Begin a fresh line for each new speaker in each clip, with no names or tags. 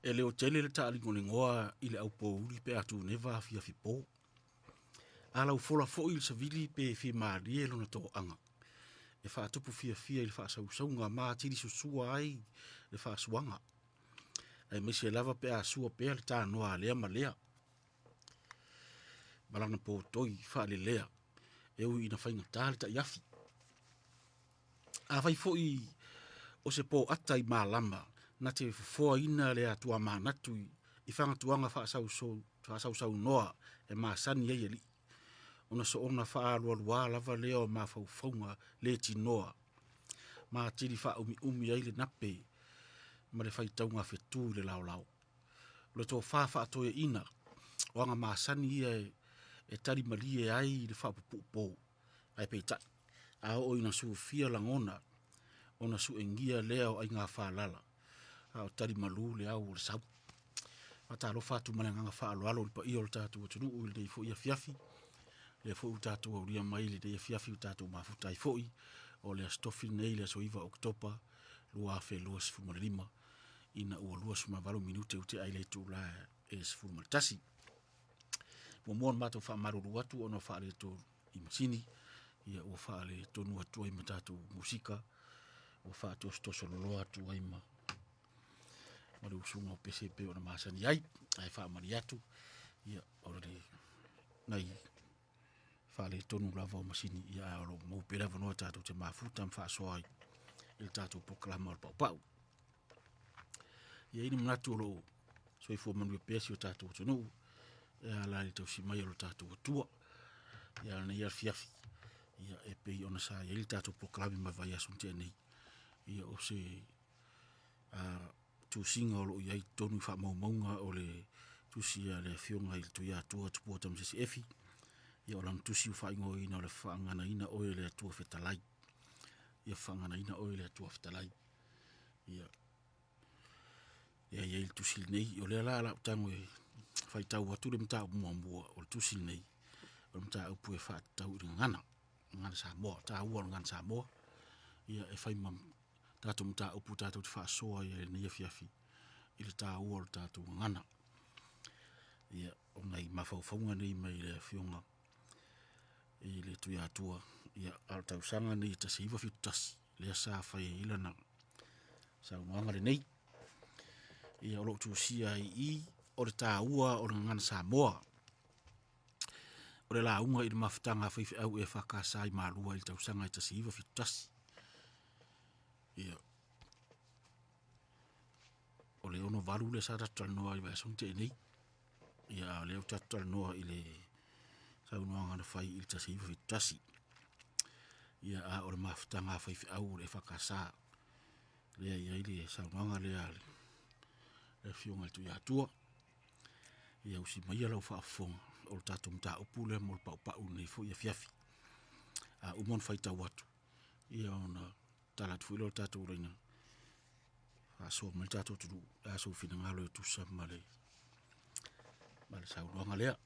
E leo tele le taalingo le ngoa i le au pouri pe atu neva fia fi po. Ala ufola fo il savili pe fi maari e lona to anga. E fa atupu fia il fa sausaunga maa tiri susua ai le fa suanga. E mesi e lava pe a sua pe le ta noa lea ma lea. Balana po toi fa le lea. E ui ina fainga tali ta yafi. A fai fo i o se po ata i malama. Na te foa ina le atua manatu i whanga tuanga wha sau noa e maa sani ei eli. Ona so ona wha alua lava leo maa faufaunga le ti noa. Maa tiri wha umi ei le nape ma le whaitaunga whetu le lau lau. Le tō wha atoe ina wanga maa sani ia e tari marie ai le wha pupu ai peitai. A o ina su fia langona ona su engia leo ai ngā wha lala. A o tari malu le au le sau. Mata alo fatu malanga wha alo le pa i o le tātou atunu ui le fo ia fiafi. Le fo tātou au ria mai le fiafi tātou mafuta i foi. O le astofi nei le soiva oktopa. Lua fe lua sifu lima. Ina ua lua suma valo minute ute ai le tu la e sifu tasi. Mo mon mato wha maruru watu ono wha le to i masini. Ia ua wha le tonu atu ai matatu musika. Ua wha to stoso lolo atu ai ma. Mare usunga o PCP o na masani ai. Ai wha mari atu. Ia orare nai wha le tonu lava o masini. Ia alo mau pera vanoa tātou te mafuta mwha soa ai. Il tātou poklama o pau pau. Ia ini manatu o lo soifua manue pesi o tātou tonu. Ia ala le tau si mai o lo tātou atua. Ia ana ia fiafi. Ia e pei ona sa ia il tātou poklami ma vai asun te nei. Ia o se tu singa o lo iai tonu wha maunga o le tusi a le fionga il tu ia atua tupu o tam sisi efi. Ia o lang tusi u wha ingo ina o le whaangana ina o le atua whetalai. Ia whaangana ina o le atua whetalai. Ia il tusi nei o le ala ala utango e whaitau atu le mta mua mua o le tusi nei. O le mta upu e whaatau i ngana. Ngana sa moa. Ta ua ngana sa moa. Ia e whaimam. Tātou mta upu tātou te whaasoa ia nei a fiafi. I le tā ua o le tātou ngana. Ia o ngai mawhauwhaunga nei mai le fionga. I le tui atua. Ia al tau sanga nei ta se iwa fitu tasi. Lea sa whai e ilana. Sa unuanga le nei. Ia o lo tu sia i o le tā ua o le ngana sa moa. O le la unga i le mawhitanga whaifi au e whakasai mārua i tau sanga i ta se iwa fitu tasi. Ia o le ono valu le sa tatual noa i vason te nei. Ia le o tatual noa i le sa unuanga na whai i ta se iwa fitu tasi. Ia a o le mawhitanga whaifi au le whakasa. Lea ia i le sa unuanga lea le fionga i tu ia atua. Ia usi mai alau whaafonga o le tātou mta upu le mo le pau pau nei fo ia fiafi. A umon whaita watu. Ia ona talat fuilo le tātou reina. Aso mai tātou turu. Aso fina ngalo e tusa male. Male sa unuanga lea.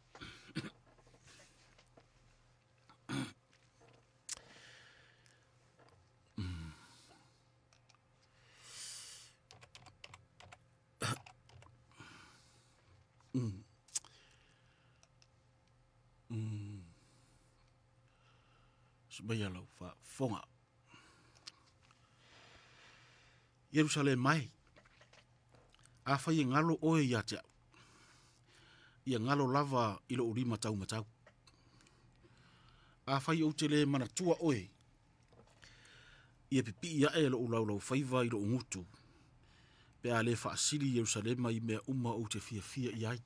Subaya lau fa fonga. Yerusalem mai. A fai ngalo oe ia te. Ia ngalo lava ilo urima tau matau. A fai o te le mana tua oe. Ia pipi ia e lo ulau faiva ilo ungutu. Pe a le fa asili Yerusalema i mea uma o te fia iai.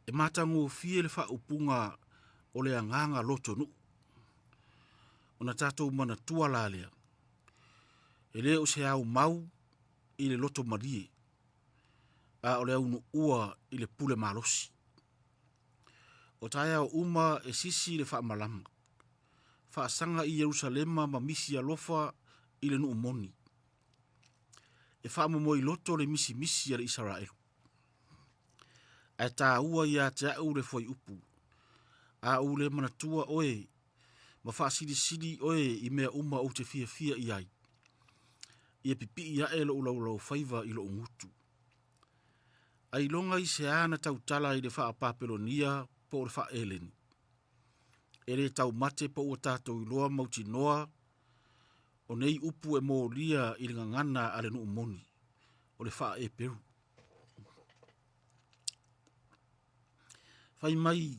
E matangu fie le fa upunga o le anganga loto nu. Ona tātou mana tua la lea. E le o se au mau i le loto marie. A o le au nu ua i le pule malosi. O taia o uma e sisi le fa malama. Fa sanga i Yerusalema ma misi alofa i le nu umoni. E fa mo i loto le misi a le Israel. A ta ua ia te au le foi upu. A u le manatua oe. Ma fa sidi oe i mea uma o te fia iai. ia pipi ia e lo ulau faiva i lo ngutu. Ai longa i se ana tautala i le wha papelonia po le wha eleni. E le tau mate po ua tātou i loa mauti noa, o nei upu e mō lia i le ngangana ale nu umoni, o le wha e peru. Whai mai,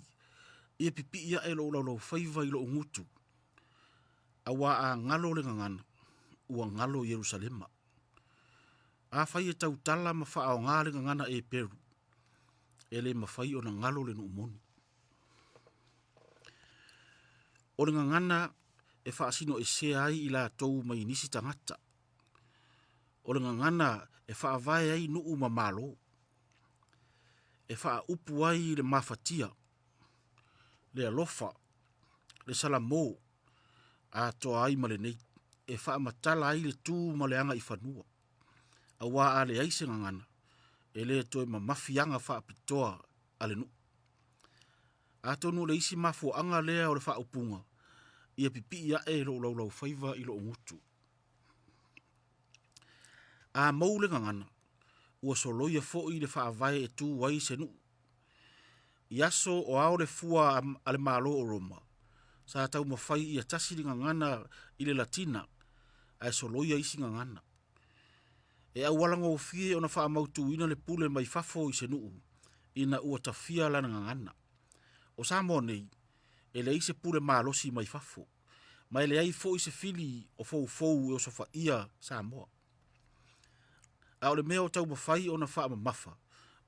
ia pipi ia e lo ulau faiva i lo ngutu, a wā a ngalo le ngangana, ua ngalo Yerusalema. A whai e tautala ma wha o ngā le ngangana e peru, e le mawhai o na ngalo le nu umoni. O le ngangana e whaasino e se ai i la tou mai nisi tangata. O le ngangana e whaavai ai nuu ma malo. E wha upu ai le mafatia, le alofa, le salamo, a toa ai ma le nei. E wha matala ai le tū ma le anga i whanua. A wā a le aise ngangana, e le toe ma mafianga wha apitoa ale nuu. A tonu le isi mafu anga lea o le wha upunga. Ia pipi ia e lo lau faiva i lo ngutu. A maule ngangana, ua soloia fo i le wha vai e tu wai se nuu. Iaso o ao le fua ale malo o Roma. Sa tau mawhai ia tasi li ngangana i le Latina, ai soloia isi ngangana. E au walango o fie o na wha mautu ina le pule mai fafo i se nuu, ina ua tafia lana ngangana. O sa nei, e le ise pule malosi mai fafo. Mai le ai fo i se fili o fou e o sofa ia sa moa. A o le mea o tau mawhai o na wha mafa,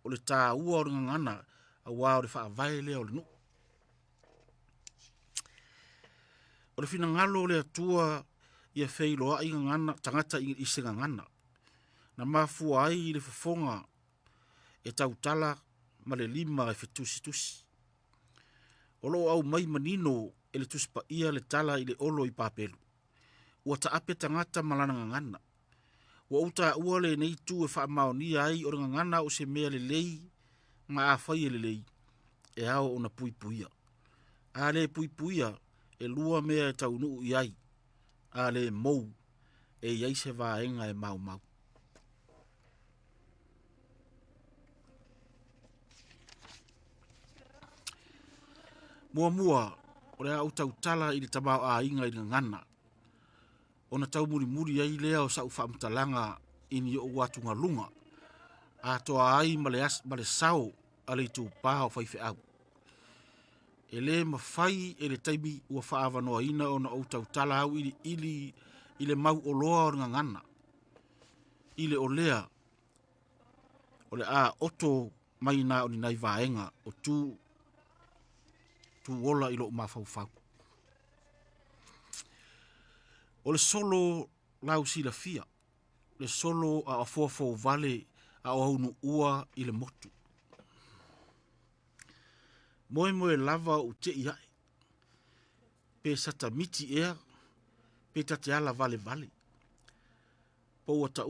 o le tā ua o le ngangana, a wā o le wha vai lea o le nuu. O le fina ngalo le atua ia wheiloa i ngangana, tangata i se ngangana. Na mafua ai i le fafonga e tautala ma le lima e fetusi. O lo au mai manino e le tuspa ia le tala i le olo i papelu. Ua ta ape tangata malana ngangana. Ua uta ua le nei tu e wha maonia ai o ngangana o se mea le lei, nga a whai e le lei, e ao o na puipuia. A le puipuia e lua mea e tau nuu i ai. A le mou e iai se vaenga e mau. Mua, o le au tautala i le tamau a inga i le ngana. O na tau muri ai lea o sa ufa mtalanga ini o watunga lunga. A toa ai ma le sao a le tu paha o faife au. E le mawhai e le taimi ua whaava noa ina o na au tautala au i le mau o loa o ngana. I le o lea, o le a oto mai na o ni nai vaenga o tu wola i lo mafau. O le solo lau si la fia, le solo a ofofo vale a o haunu ua i le motu. Moe lava u te iai, pe sata miti ea, pe tate ala vale. Po wata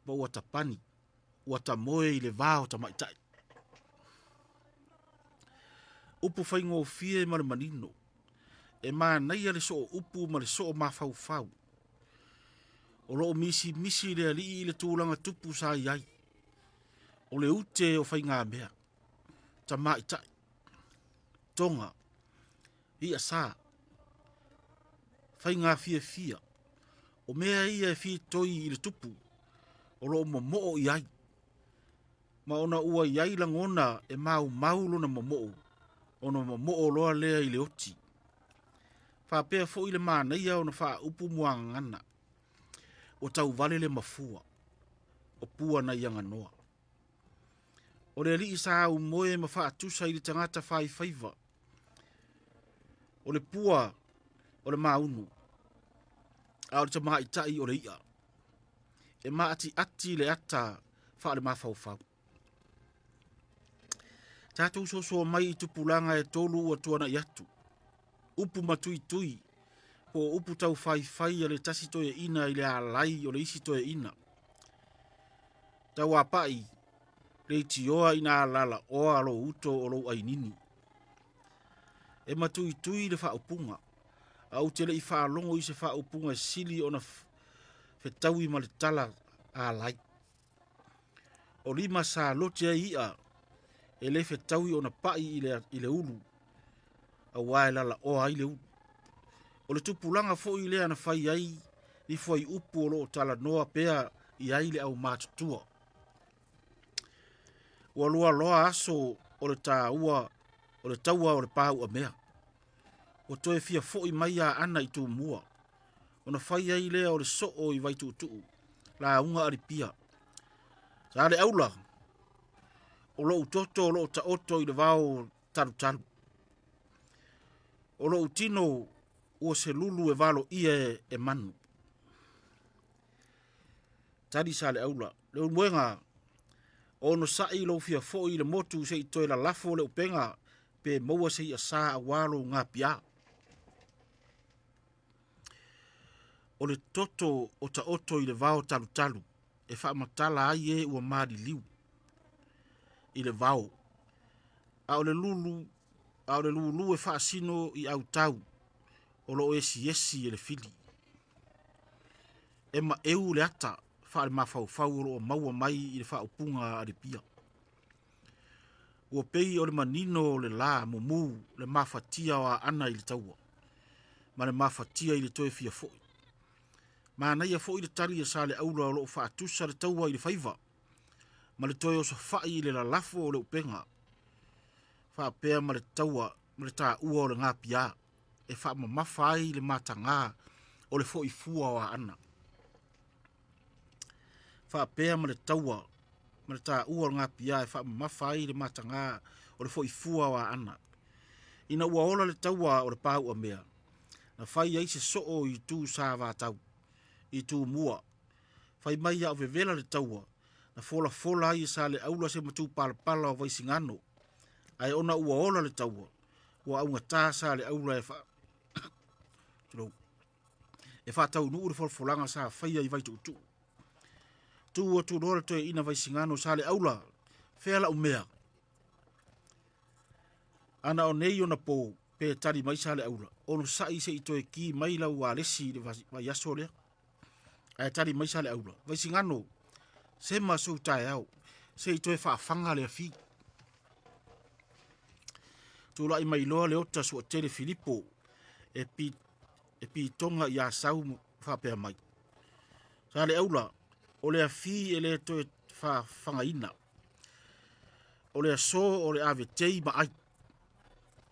po wata pani, wata moe i le vao ta maitai. Upu whaingo fie ma le manino. E maa naia le so upu ma le so mafau. O loo misi le ali i le tūlanga tupu sa iai. O le ute o whainga mea. Ta maitai. Tonga. Ia sa. Whainga fia. O mea ia e fie toi i le tupu. O loo momo iai. Ma ona ua iai langona e mau na momo. Ono momo loa lea i le oti. Whapea fo i le mānaia o na wha upu muangana. O tau vale le mafua. O pua na ianga noa. O le li isa au moe ma wha atusa i le tangata whaiva. O le pua, o le maunu. A o le tamaha itai o le ia. E maa ati le ata wha le mafau. Tātou so mai i tupulanga e tolu ua tuana i atu. Upu matui. Po upu tau whai a le tasi toe ina i le alai o le isi toe ina. Tau apai, le itioa ina alala o alo uto o lo ainini. E matui le wha upunga. A utele i wha longo i se wha upunga sili o na fetaui ma le tala alai. O lima sa lote ai ia, e le fetaui ona pai i le ulu, a wae lala o ai le ulu. O le tupulanga fo i le ana fai ai, ni foi upu o lo tala noa pea i ai le au mātutua. Ua lua loa aso o le taua o le pāu a mea. O toe fia fo i mai a ana i tu mua. O na fai ai lea o le soo i vai tu tuu, la unga aripia. Sa le aula, o lo utoto o lo ta oto i le vao taru taru. O lo utino ua se lulu e valo ia e manu. Tadi sa le aula, le umuenga, o no sai lo fia fo i le motu se i toi la lafo le upenga, pe maua se i a saa a walo ngā pia. O le toto o ta oto i le vao talu talu, e wha matala ai e ua maari liu. I le vao. A o le lulu e wha sino i au tau, o lo esi e le fili. E ma eu le ata, wha le mawhau o maua mai i le wha upunga a le pia. Ua pei o le manino o le la mumu le mawhatia o a ana i le taua. Ma le mawhatia i le toe fia foi. Ma nei a foi le tari e sa le aula o lo wha atusa le taua i le faiva. Ma le toe o sa whai i le lalafo o le upenga. Wha pea ma le taua, ma le taa ua o le ngā pia. E wha ma mawhai le matanga o le foi fua o a ana. Wha pea ma le taua, ma le taa ua o le ngā pia e wha ma mawhai le matanga o le foi fua o a ana. Ina ua ola le taua o le pāu a mea. Na whai ai se soo i tū sa vātau. I tū mua. Whai mai au vevela le taua. Na fola ai sa le aula se matu pala o vaisingano. Ai ona ua ola le taua. Ua aunga tā sa le aula e wha. E wha tau nuu le folanga sa whai ai vai tu. Tu o tu rora toe ina vaisingano sa le aula. Whela umea. Ana o nei ona po pe tari mai sa le aula. Ono sai se i toe ki mai lau a lesi le vai aso lea. Ai tari mai sa le aula. Vaisingano. Se ma so tae au. Se i toe whaafanga le fi. Tu lai mai loa le ota sua tele Filipo. E pi tonga i a sau whapea mai. Sa le aula. O le a fi e le toe whaafanga ina. O le a so o le ave tei ma ai.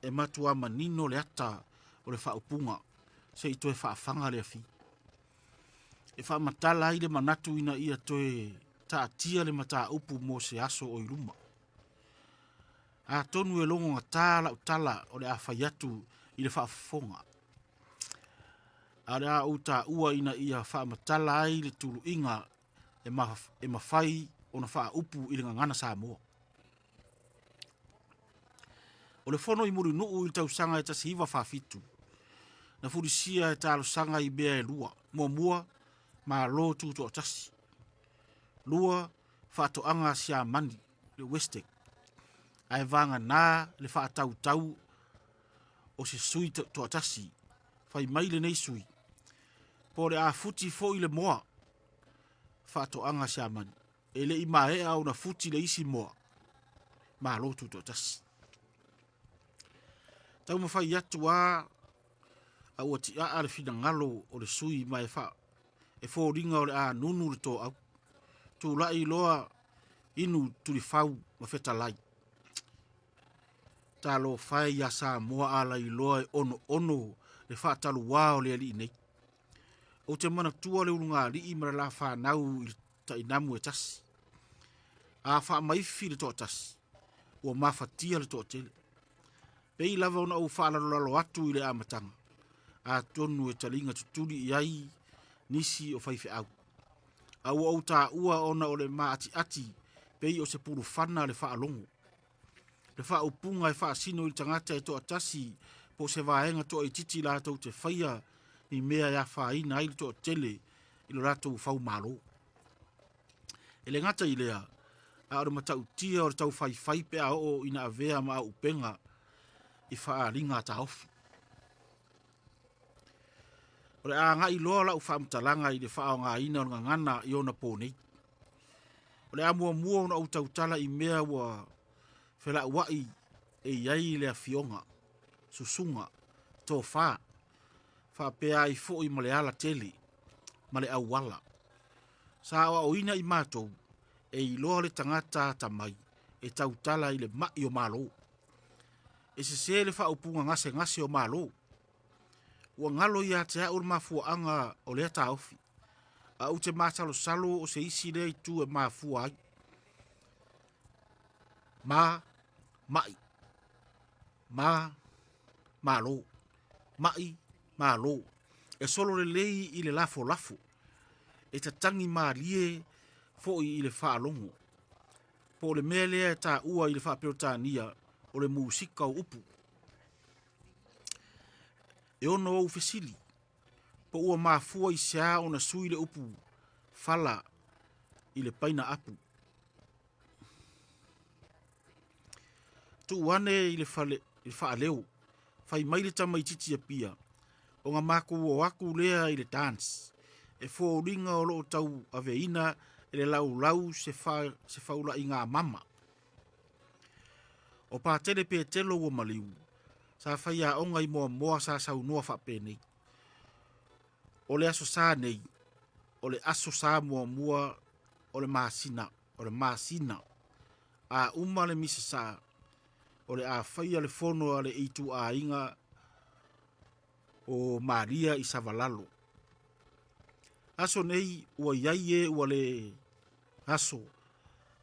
E matua manino le ata o le whaupunga. Se i toe whaafanga le a fi. E wha matala i le manatu ina ia toe ta tia le mata upu mo se aso o iruma. A tonu e longo tala o tala o le a whaiatu i le whaafonga. A le a uta ua ina ia wha matala ai le tulu inga e mawhai o na wha upu i le ngana sa moa. O le fono i muri nuu i tau sanga e tasi hiva whaafitu. Na furisia e talo sanga i bea e lua. Mua ma lo tu to tasi. Lua whaato anga sia mani le Westek. Ai vanga nā le whaatau tau o se sui to tasi. Whai maile nei sui. Po le a futi fo i le moa. Whaato anga sia mani. E le i mae au na futi le isi moa. Ma lo tu to tasi. Tau mawhai atu a ati a le fina ngalo o le sui mai wha. E fo ringa o le a nunu le tō au. Tu lai loa inu turi whau ma wheta lai. Ta lo whai a sa moa ala i loa e ono le whaatalu wā o le ali nei. O te mana tua le urunga li i mara la whanau i ta inamu e tasi. A wha maifi le tō tasi. Ua mawhatia le tō tele. Pei lava ona au whaalalalo atu i le amatanga. A tonu e talinga tuturi i ai nisi o whaife au. Au au ta ua ona o le maati ati pei o se puru whana le whaalongo. Le whaupunga e whaasino i tangata e toa tasi po se vaenga toa i titi la tau te whaia ni mea ya whaina i toa tele i lo ratou whau malo. E le ngata i lea a ora matau tia o le tau whai pe a o ina avea maa upenga i wha ringa ta ofi. O le a ngai loa lau whaamtalanga i le whao ngā ina o ngana i ona pōnei. O le a mua ona au tautala i mea wa whela wai e iai le a fionga, susunga, tō wha. Wha pēa i fo i male ala tele, male au wala. Sa o ina i mātou e i loa le tangata tamai e tautala i le mai o malo. E se le wha upunga ngase o malo. Ua ngalo ia te a ur mafua anga o lea ta ofi. A u te mātalo salo o se isi lea i tu e mafua ai. Mai. Malo. Malo. E solo le lei i le lafo. E ta tangi maalie fo i le wha alongo. Po le mea lea e ta ua i le wha peotania o le musika o upu. E ono au fesili. Po ua mafua i sea o na sui le upu fala i le paina apu. Tu wane i le wha leo. Fai mai le tama i titi a pia. O ngā maku o aku lea i le dance. E fo ringa o loo tau aveina e le lau se faula i ngā mama. O pātere pe telo o maliu. Sa fai a onga i moa sa sau noa wha penei. O le aso sa nei. O le aso sa mua o le masina. A uma le misa sa. O le a fai a le fono a le eitu a inga o Maria i Savalalo. Aso nei ua iaie ua le aso.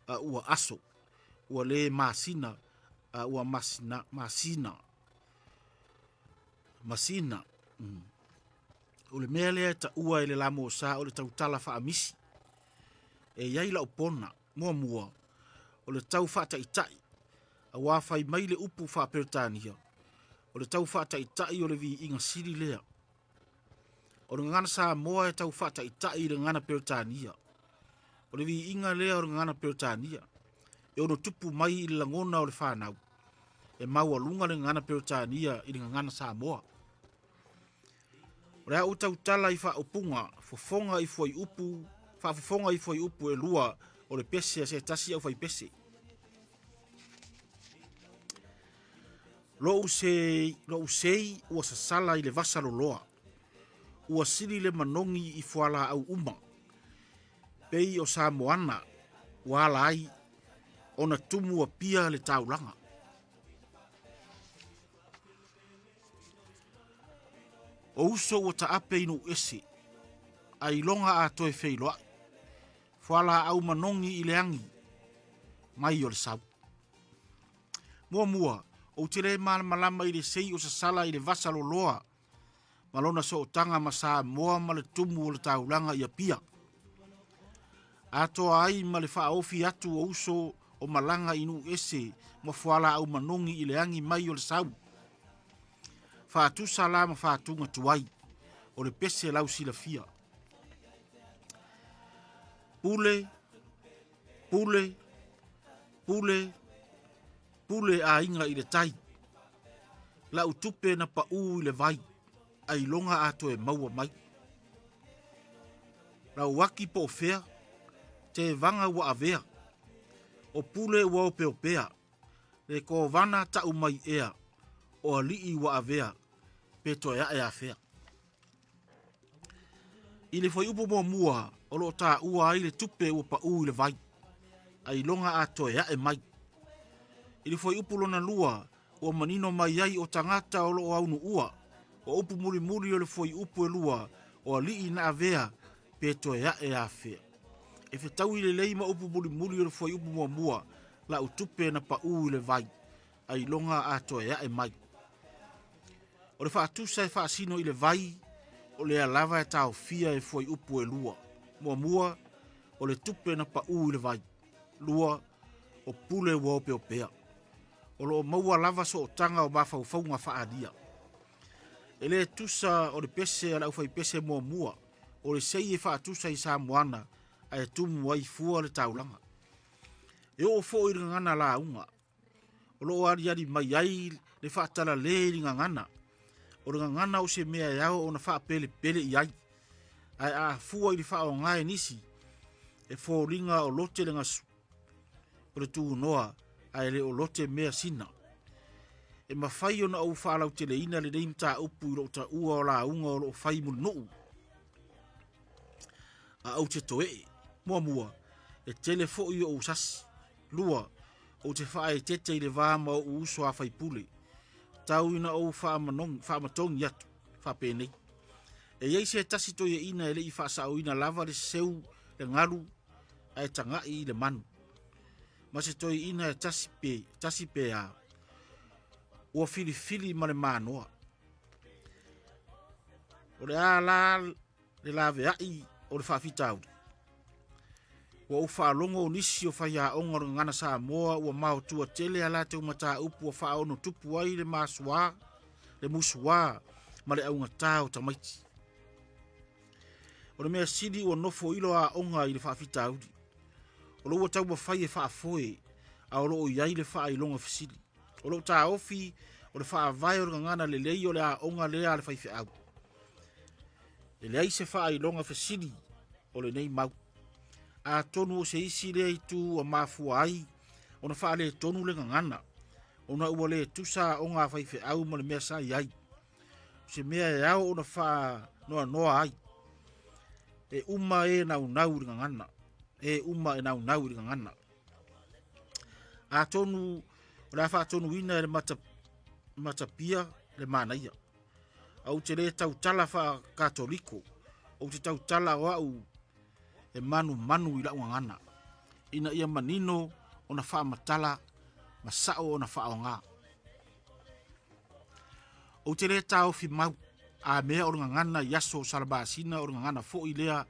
Ua aso. Ua le masina. Ua masina. O le mea lea ta ua e le lamo sa o le tautala wha amisi. E iai la upona, mua. O le tau wha taitai. A wafai mai le upu wha peotania. O le tau wha taitai o le vi inga siri lea. O le ngana sa moa e tau wha taitai le ngana peotania. O le vi inga lea o le ngana peotania. E ono tupu mai i le langona o le whanau. E maua lunga le ngana peotania i le ngana sa moa. O le au tautala i wha upunga, fofonga i foi upu e lua o le pese se tasi au fai pese. Lo usei ua sasala i le vasalo loa. Ua siri le manongi i fuala au uma. Pei o sa moana, wala ai, ona tumu a pia le taulanga. O uso ua taape inu ese, a ilonga a toe feiloa. Fuala au manongi i le angi, mai o le sau. Mua, o tire malama i le sei o sasala i le vasalo loa, malona so o tanga masa moa ma le tumu o le taulanga i a pia. Ato ai ma le faa ofi atu o uso o malanga inu ese, ma fuala au manongi i le angi mai o le sau. Fatu salama fatu ngatuai, o le pese lau sila fia. Pule a inga i le tai. La utupe na pa i le vai. A ilonga ato e maua mai. La waki po fea. Te vanga wa avea. O pule wa opea. Le ko vana ta umai ea. O alii wa avea. Peto ya e afea. I le foi upo mua. O lo ta ua ai le tupe wa pa i le vai. A ilonga ato ya e mai. Ili foi upu lona lua, o manino mai ai o tangata o lo aunu ua, o upu muri o le foi upu e lua, o alii na avea, peto ya e afea. E fetau i le leima upu muri o le foi upu mua, la utupe na pa i le vai, a ilonga ato ya e mai. O le faatusa e faasino i le vai, o le alava e tau fia e foi upu e lua, mua, o le tupe na pa i le vai, lua, o pule wa opea. O lo maua lava so o tanga o mafaufaunga whaadia. E le tusa o le pese ala ufai pese mua. O le sei e whaatusa i sa moana a e tumu ai fua le taulanga. E o fo i ngana la unga. O lo ari mai ai le whaatala le i ngana. o le ngana o se mea yao o na wha pele pele i ai. Ai a fua i le wha o ngai nisi, e fōringa o lote le ngasu. O le tū noa, ai le o lote mea sina. E mawhai o na au whaalau te le ina le neim tā upu i lo ta ua o la unga o lo whai mu nuu. A au te toe, mua mua, e tele fo i o usasi, lua, o te whae tete i le vāma o uso a whai pule. Tau ina o whaamatongi atu, whapenei. E iei se tasi to ia ina e le i whaasau ina lava le seu le ngaru ai tangai i le manu. Ma se to ina e tasi pe a ua fili ma le manoa. O le a la le lave ai o le whaafitau. Ua u whaalongo o nisi o whai a onga ngana sa moa ua mao tua tele ala te umata upu o whaono tupu ai le masua, le musua, ma le aunga tau tamaiti. O le mea sidi ua nofo ilo a onga i le whaafitau. O lo ua tau ma whai e whaafoe, a o lo o iai le wha ilonga fisili. O lo ta ofi o le wha vai o ngana le lei o le a onga lea le whaife au. E lei se wha ilonga fisili o le nei mau. A tonu o se isi lea i tu o mafua ai, o na wha le tonu le ngana. O na ua le tusa o ngā whaife au ma le mea sa iai. Se mea e au o na wha noa ai. E uma e nau ri ngana. E uma e nau ri ngana. A tonu, la wha tonu ina e le matapia le manaia. Au te le tau tala wha katoliko. O te tau tala o au e manu i la ngana. Ina ia manino o na wha matala, masao o na wha o ngā. O te le tau fi mau, a mea o ngana yaso salabasina o ngana fo i lea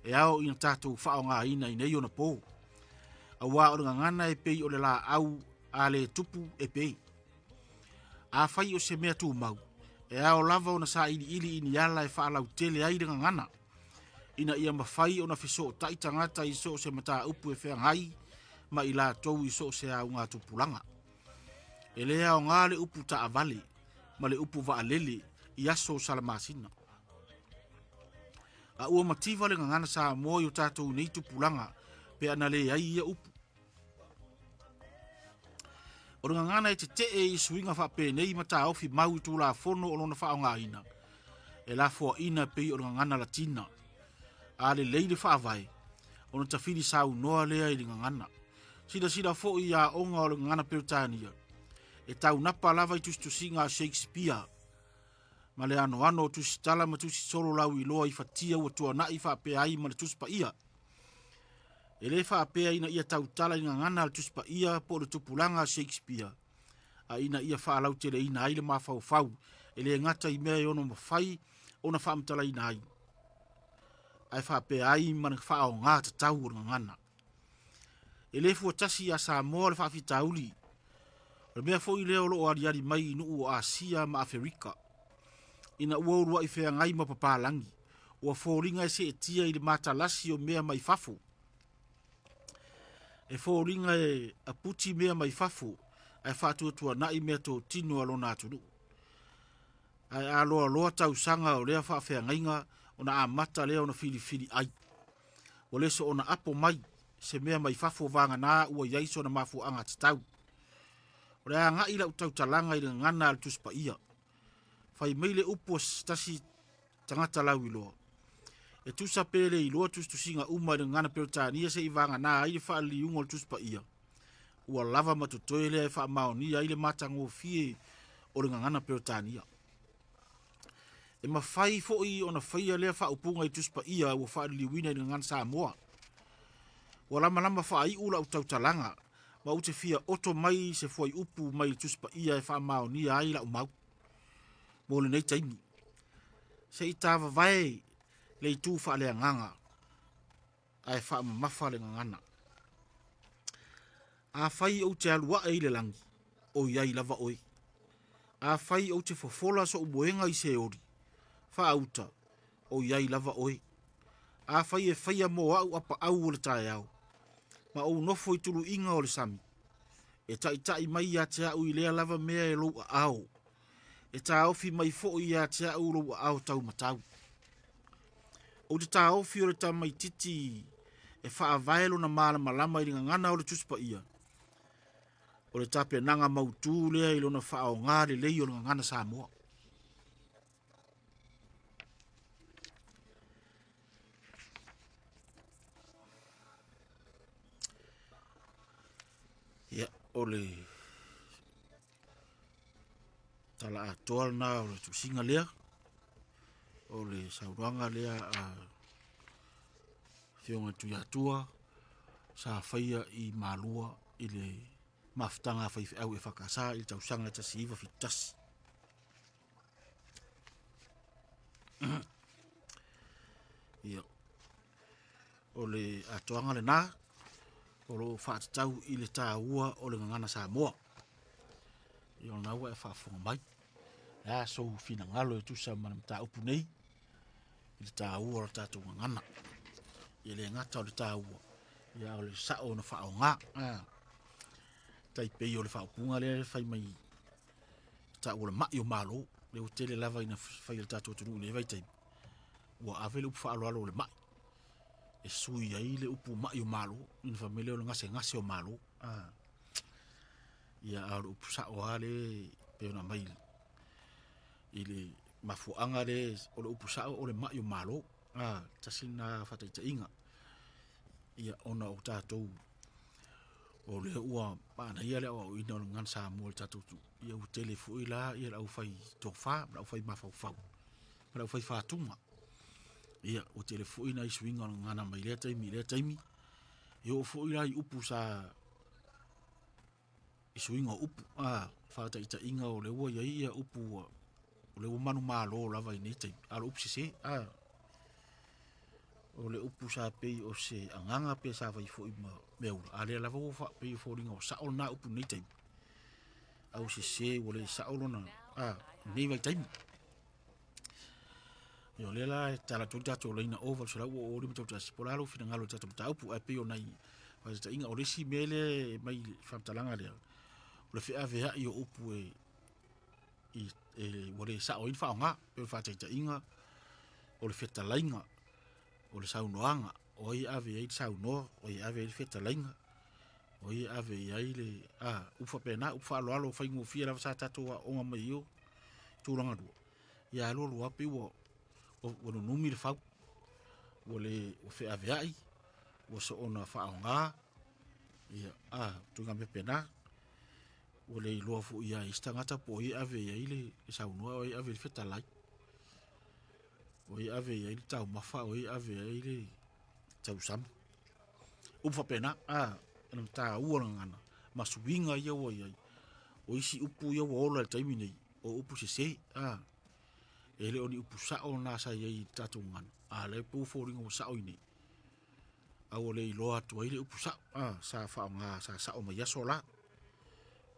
e ao ina tātou wha o ngā ina i nei o na pō. A wā o ngana e pei o le la au a le tupu e pei. A whai o se mea tū mau, e ao lava o na sa ili ini ala e wha lau tele ai ringa ngana. Ina ia mawhai o na fiso o tai tangata i so se mata upu e whea ngai, ma i la tau i so se au ngā tupulanga. E lea o ngā le upu ta avale, ma le upu va alele i aso salamasina. A ua mativa le ngana sa mo i o tātou nei tupulanga, pe ana le ai ia upu. O ringa ngana e te i suinga wha penei mata ofi mau i tū la fono o lona wha o ngā ina. E la fua ina pei o ringa ngana latina. A le leile wha vai, o na tawhiri sau noa lea i ringa ngana. Sida fo i a onga o ringa ngana Peritania. E tau napa lava i tusi ngā Shakespeare. Ma le ano tusi tala ma tusi solo lau i loa i fatia ua tua na i wha pe ai ma le tusi pa ia. E le wha pea ina ia tau tala ina ngana al tuspa ia po le tupulanga Shakespeare. A ina ia wha lau te le ina aile ma fau. E le ngata i mea i ono mawhai o na wha amtala ina ai. Ai wha pea ai mana wha o ngā tatau o ngana. E le fua tasi a sa moa le wha fitauli. Le mea fo i leo lo ari mai i nuu o Asia ma Afrika. Ina ua urua i whea ngai ma papalangi. Ua fōringa e se e tia i le matalasi o mea mai fafu. E fōringa e a puti mea mai fafu, ai whātua na i mea tō tino alona atunu. Ai aloa tau sanga o lea whawhea ngainga, o na a mata lea o na fili ai. O leso o na apo mai, se mea mai fafu vanga nā ua iaiso na mafu anga tatau. O lea ngai lau tau talanga i le ngana al tuspa ia. Whai meile upo stasi tangata lau iloa. E tusa pele i loa tusinga uma i ngana Peritania se i vanga nā aile wha li ungol tuspa ia. Ua lava matutoele e wha maoni aile matango fie o ringa ngana Peritania. E mawhai fo i o na whaia lea wha upunga i tuspa ia ua wha li wina i ngana Samoa. Ua lama wha i ula utau talanga, ma ute fia oto mai se fwai upu mai i tuspa ia e wha maoni aile umau. Mole nei taimi. Se i tāwa vai le i tū wha lea nganga, ai wha mafa le ngangana. A whai au te alua e le langi, o iai lava oi. A whai au te fofola so uboenga i se ori, wha auta, o iai lava oi. A whai e whaia mo au apa au o le tae au, ma au nofo i tulu inga o le sami. E tai mai a te au i lea lava mea e lou a au. e tā ofi mai fo ia tia uro au tau matau. O te tā ofi o le tā mai titi e wha avaelo na mala malama i ngana o le tuspa ia. O le tape nanga mautu lea i lona wha o ngā le lei o le ngana Samoa. Ia, o le tala atoa na o le tusinga lea. O le sauranga lea a whionga tuiatua sa whaia i malua i le maftanga whaifi au e whakasa i tausanga ta siiva fitas. Ia, o le atoanga le nā, o lo whaatatau i le tā ua o le ngana Samoa. I o naua e whaafonga mai. Ia so fina ngalo e tusa manam tā upu nei. I le tā ua o le tātou ngana. I le ngata o le tā ua. Ia o le sao na whao ngā. Tai pei o le whaapunga le whai mai. Tā ua le mai o malo. Le o tele lava ina whai le tātou tunu le vai tai. Ua avele upu whaalo alo le mai. E sui ai le upu mai o malo. Ina whamele o le ngase o malo. Ia au le upu sao ale peona mai. I le mafuanga le o le upu sao o le mai o malo. Tasina whataita inga. Ia ona o tātou. O le ua paana ia le o ina o le ngan Samoa le tātou tu. Ia u telefu i la ia au fai tofa, au fai mafau. Au fai whātunga. Ia o telefu ina i swinga o ngana mai lea taimi. Ia o fu i la i upu sa i swinga o upu. Whataita inga o le ua ia upu o le umanu malo lava i nei taimi. Alo upu se. O le upu sa pei o se anganga pe sa vai fo i meula. Ale lava o fa pei fo ringa o sao na upu nei taimi. Au se o le sao lona. Nei vai taimi. Yo le la tala tu tato le ina over so la o ri mto tasi polalo fina ngalo tato ta upu ai pe o nai fa ta inga o le si mele mai fa talanga le o le fe ave ya yo upu e o le sa o in fa nga pe fa ta inga o le fe talainga o le sau noanga o i ave i sau no o i ave i fe talainga o i ave i le ufa pena ufa lo fa ingo fia la sa tato o nga mai yo tu langa do ya lo api wo o no numi le fau o le o fe aveai o so ona faonga ia tu ngambe pena o le lo fu ia istangata po i ave ile sa uno o i ave feta lai o i ave ile tau mafa o i ave ile tau sam o fa pena no ta u ngana masuinga ia o ia o isi upu ia o la taimi nei o upu se ele oni upu sao na sa ye tatu ngan le pu fo ringo sao ini au le lo atu ile upu sao sa fa nga sa sao ma ya sola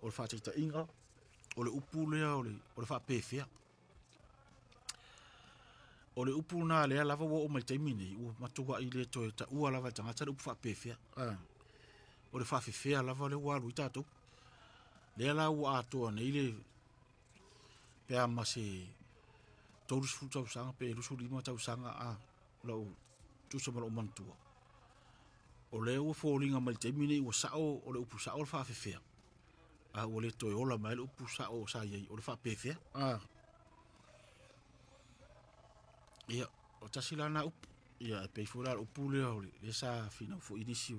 o fa tita inga o le upu le o le fa pefia o le upu na le lava wo o mai taimi ni o matuwa ile to ta ua lava tanga ta upu fa pefia o le fa fefia lava le wa lu tatu le la wa to ne ile pe ama se tourus futa usanga pe rusu lima ta usanga lo tu so mo mantua o le o falling mai te mini o sao o le upu sao fa fe o le to ola mai upu sao sa ye o le fa pe fe ia o tasilana upu ia pe fora upu le o le sa fina fo inisio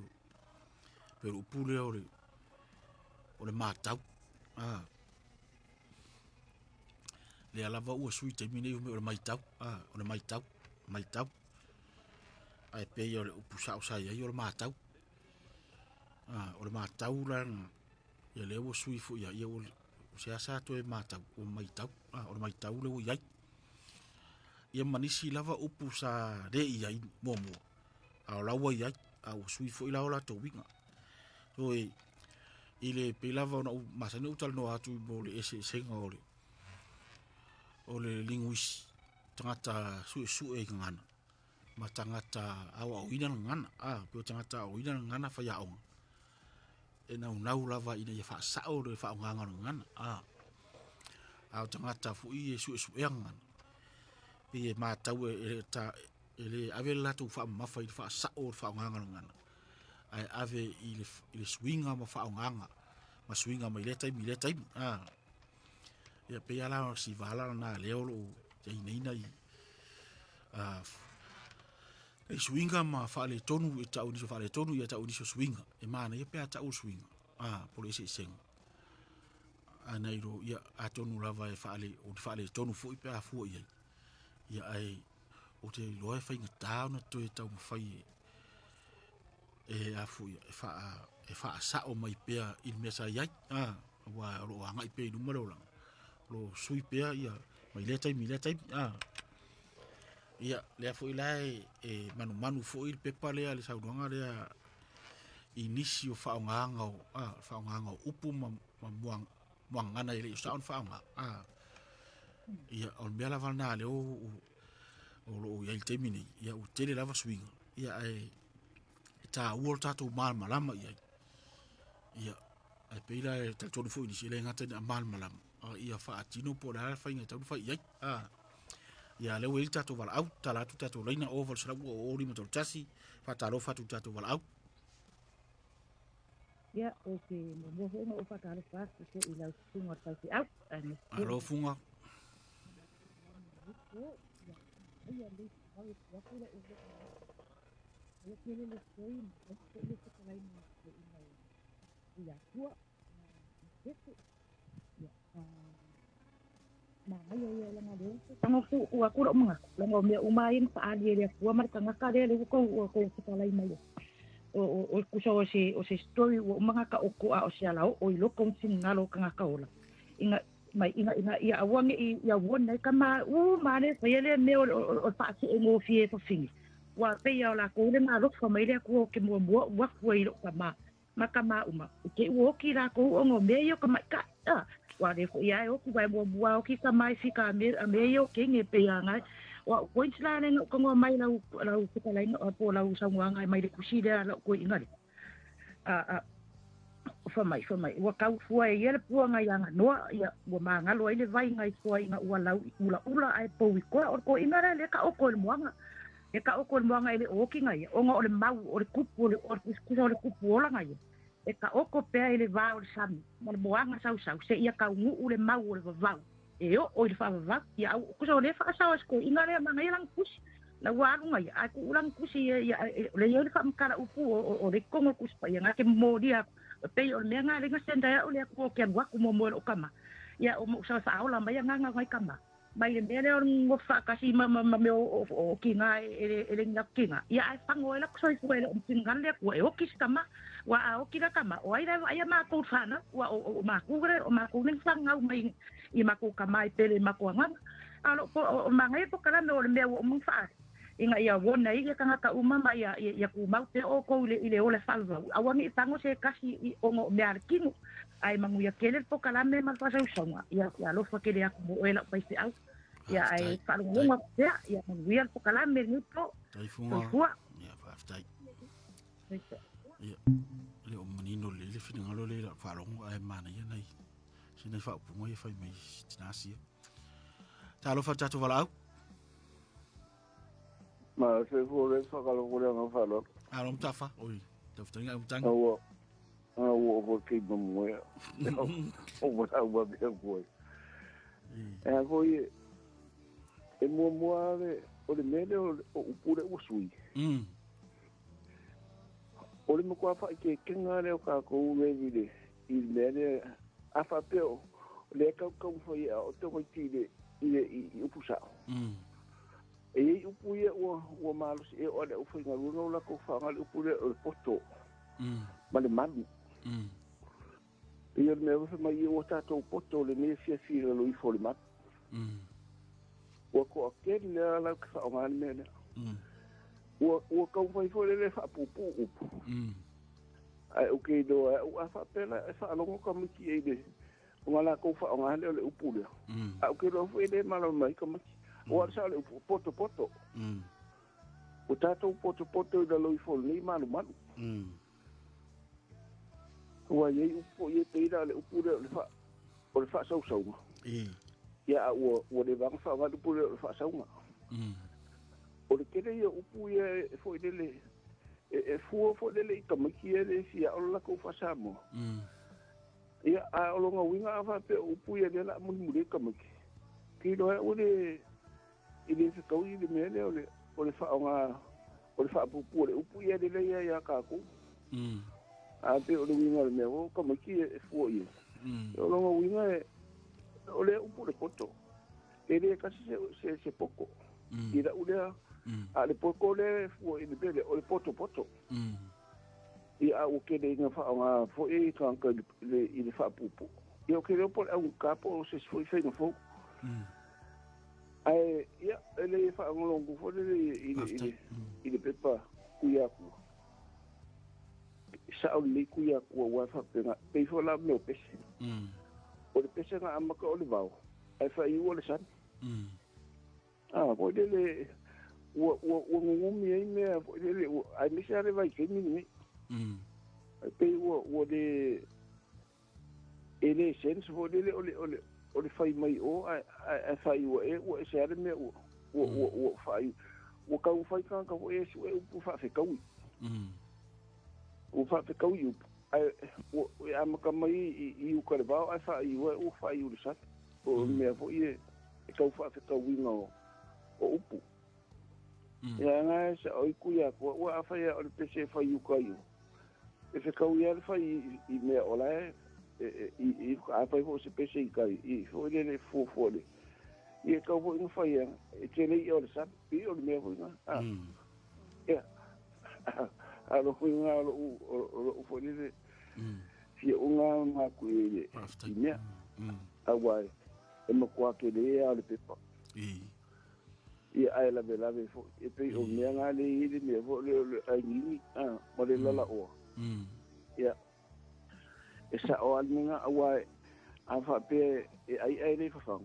pe upu le o le matau le alava ua sui te mine o le maitau o le maitau ai pe o le upu sao sa ia o le matau o le matau la ia le ua sui fu ia o se asa to e matau o maitau o le maitau le ua iai ia manisi lava upu sa re iai momo o la ua iai o sui fu ila o la to winga so ile pe lava ona masani utal no atu mo le ese senga o le linguisi tangata su e ngana ma tangata au ina ngana pe tangata au ina ngana fa ya on e na lava ina ya fa sao le fa ngana ngana au tangata fu i e su eanga i e mātau e le ave latu wha mafa i wha sa o wha nganga ngana ai ave i le swinga ma wha nganga ma swinga ma i le taimi ia pe ala si vala na leo lo te inaina i e swinga ma fa le tonu e tau ni so fa le tonu ia tau ni so swinga e mana ia pe tau swinga por ese seng ana iro ia atonu lava e fa le tonu fu i pe fu ia ai o te loe fa inga tau na to e tau fai e afu ia e fa sa o mai pe il mesa ia wa ro anga i pe numero lang lo sui pe ia mai le tai ia le fo ilai e manu fo il pepa le ale saudanga le inisio faonganga upu muangana ile saun faonga ia on bela valna le o lo ia il temini ia u tele lava swing ia ai ta uol tato malama ia ai peila e tonu fo inisi le ngata malama ia fa atino po la fa inga tau fa ia ia le wel tato val au tala tu tato leina over sra o ri motor tasi fa talo fa tu tato val au
ya okay mo mo fa talo fa so ila sunga ta si au
alo funga
ia le au ya ko le ya ke le foi le ko la ina ia tua ya na ia la ngade tanga fu ua ku mga la ngome umain sa ali le fu mar tanga ka le ko ko la ina o kusa o se story o mga ka o ko o sia lao o ilo kon sin ngalo kanga ka ola inga mai inga ia awange ia wona kama mane fa ele me o fa si mo fie to fingi wa pe ia la ko le na lo fa mai le ko ke mo wa fu ilo kama makama uma ke wo ki la ko o ngome yo kama ka wa le ko ia o ku vai mo bua o ki ka mai fika me yo ke nge pe anga wa pointsla ne ko mai la ku la ina po la usa nganga mai le kusi le la ko inga fa mai wa ka fu ai ele puanga yanga no ia wa manga lo ile vai ngai fu inga wa la ula ai po wi ko inga le ka o ko moanga e ka o ko moanga ile o ki ngai o ngo le mau o le kupu o le kupu ola ngai e ka oko pea ele va o sami mo le boanga sau se ia ka ngu ule mau o le vau e o le fa va ia ku so le fa sa ko inga le manga ilang kus la wa nga ia ku ulang kusi ia le ia fa mkara upu o le kongo kus pa ia ke mo dia pe o le nga le nga senda o le ko ke wa ku mo o kama ia o mo sa ola mai nga ngai kama mai le mele o ngo fa kasi ma me o kinga ele nga kinga ia ai fango ele ko so fu ele o tingan le ko e o kis kama wa o kira kama o ai ma ko fana wa o ma ku gre o ma ku ning fanga mai I ma ku kama I pele ma ku nga alo o ma ngai po kala no le me o mo fa inga ia wona I ka nga ka uma mai ia ku mau te o ko ile o le falva awangi tango se kasi o ngo me arkingu ai mangu ia kele po kala me ma fa sa songa ia lo fa kele aku mo ela pa se au ia ai fa lunga ia mangu ia po kala me ni po
tai funga ia fa tai ia le o menino le fina ngalo le fa longo ai mana ia nei sina fa pu mo ia fa mai tinasi ta lo fa tatu vala au
ma se fore fa ka lo ko nga fa lo
alo mtafa oi tafutanga mtanga
o o ke mo ya o wa be boy foi e mo ave o le mele o pure o sui o le mo kwa fa ke kenga le o ka ko we vide il mele a fa peo le ka ko foi o to ko tide i upusa e upu ye o malus e o le o foi ngalu la ko fa ngal upu le o poto male manu e me o mai o tato poto le me fi lo I fo le mat o ko ke le la ka o ngal me o ko foi fo le fa pu ai o ke do o fa pela fa lo ko mi ki e de o ngala ko fa o ngal le upu le a o ke do foi le malo mai ko o sa le poto o tato poto da lo I fo le malo wa ye upo ye te ira le upu le fa o le fa sau ia o le vanga fa va pule fa saunga o le kele ia upu ia fo ile fo le kamaki ele sia o la ko fa samo ia a o longa winga fa pe upu ia la mun mure kamaki ki do o le ile se ko ile mele o le fa nga o le fa upu le upu ia le ia ka ko a pe o le winga le me o kamaki fo ia o longa winga o le upu le poto ele kasi se poko ira ulea a le poko le fo i le bele o le poto i a o ke le nga fa nga fo e ka le i le fa pupu i o ke le po au kapo se fo i no fo ai ia ele fa ngolongo fo le i le pepa kuya ku sa o le kuya ku wa fa pe fo la me o pese o le pese nga amaka o le vau ai fa i o le san po le o ngumi ai me le ai me sa le vai ke ni pe o de ele sense o le fai mai o ai fai o se ale me o fai o ka fai ka o e o fa fe ka o fa fe ka ai o am ka mai i o ka ba ai fai o fai o sa o me vo e ka fa fe ka no o upu ya nga sa o kuya ko o afa ya o pese fa yu ko yu e se ka ya fa i me ola i afa ho se pese ka i ho le fo le e ka vo in fa ya e ke le yo sa pi o me vo na ya a lo fu nga o fo le si o nga ma ku ile ne a wai e mo kwa ke le ya le pepa i ai la bela be fo e pe o me nga le i me fo le ai ni mo le la o ya e sa o al nga wa a fa pe e ai le fa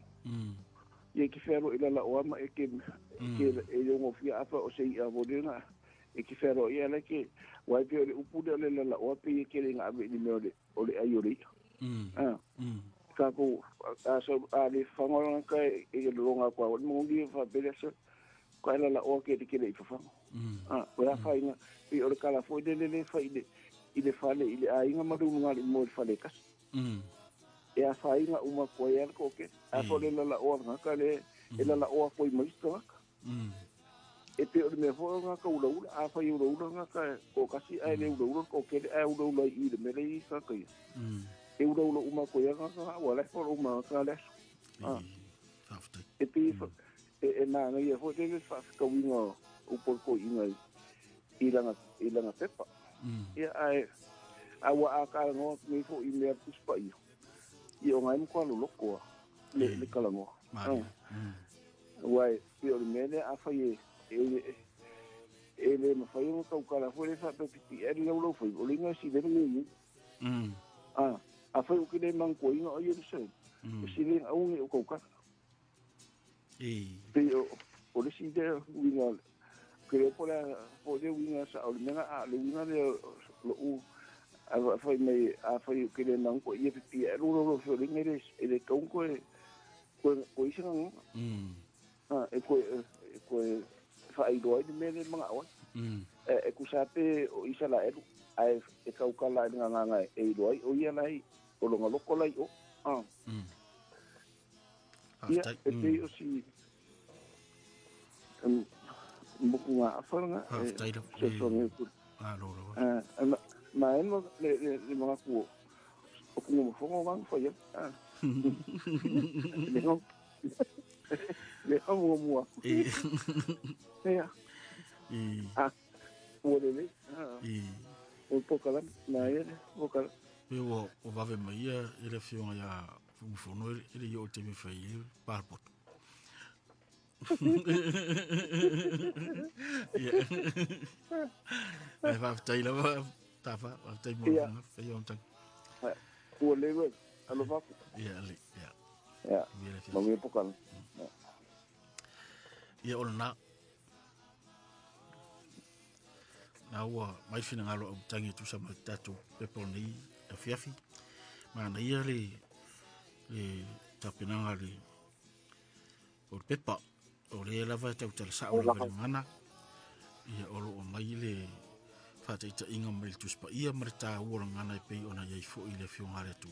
ye ki fero ila la o ma e ke e yo mo fi a fa o se a vo de nga e ki fero ia le ke wa pe o upu de le la o pe ke le nga be ni me o le ai o le ka ko a so a le fa ngol ka e lo nga kwa mo ngi fa be le ko ala la o ke le fa o la fa ina i o kala fo de le fa ile fa le ile a inga ma du nga mo fa le kas e a fa ina uma ko ya ko ke a fo le la o nga ka le e la o ko mo sto e pe o me fo nga ka ula a fa ula nga ka ko kasi ai le ula ko ke a ula i le me le ka ka e ula uma ko ya nga ka wala fo uma ka le e pe e na nga ia fo le fa ka winga o por ko inga i langa pepa ia ai awa a ka ngo me fo i me puspa i o ngai mo lo loko le kala ngo wai i o me le a fa ye ele ma fa yo ka kala fo le fa pe ti e lo fo o linga si de ni a fa o ki le man ko inga o ye se si le a un o ka pero o le si de winga creo por de winga sa o menga a le winga de lo u a fa me a fa que le nan ko ye pi lo fo le ngere e de con ko isi nga e ko fa i do de me mga awa e ku sa pe o isa la e ka ka la nga e do o ia lai o lo ngalo ko lai o ia e pe o si mukunga afanga se songe ku ma eno le mga ku o ku mo fongo wang fo ye le amo mo ya o le o pokala na ye pokala
o va ve mai ele fiona ya fumo ele yo te me fai parpot ai va tai la ta va tai mo fai on tan
o le alo va
ya le
ya no me pokala
ia ona na ua mai fina ngalo o tangi tu sama tatu pepo nei a fiafi ma na ia le tapinanga o pepa o le lava tau tala sa o le ngana ia o lo mai le fata ita inga mai tuspa ia marita ua ngana pe ona ia fo ile fio ngale tu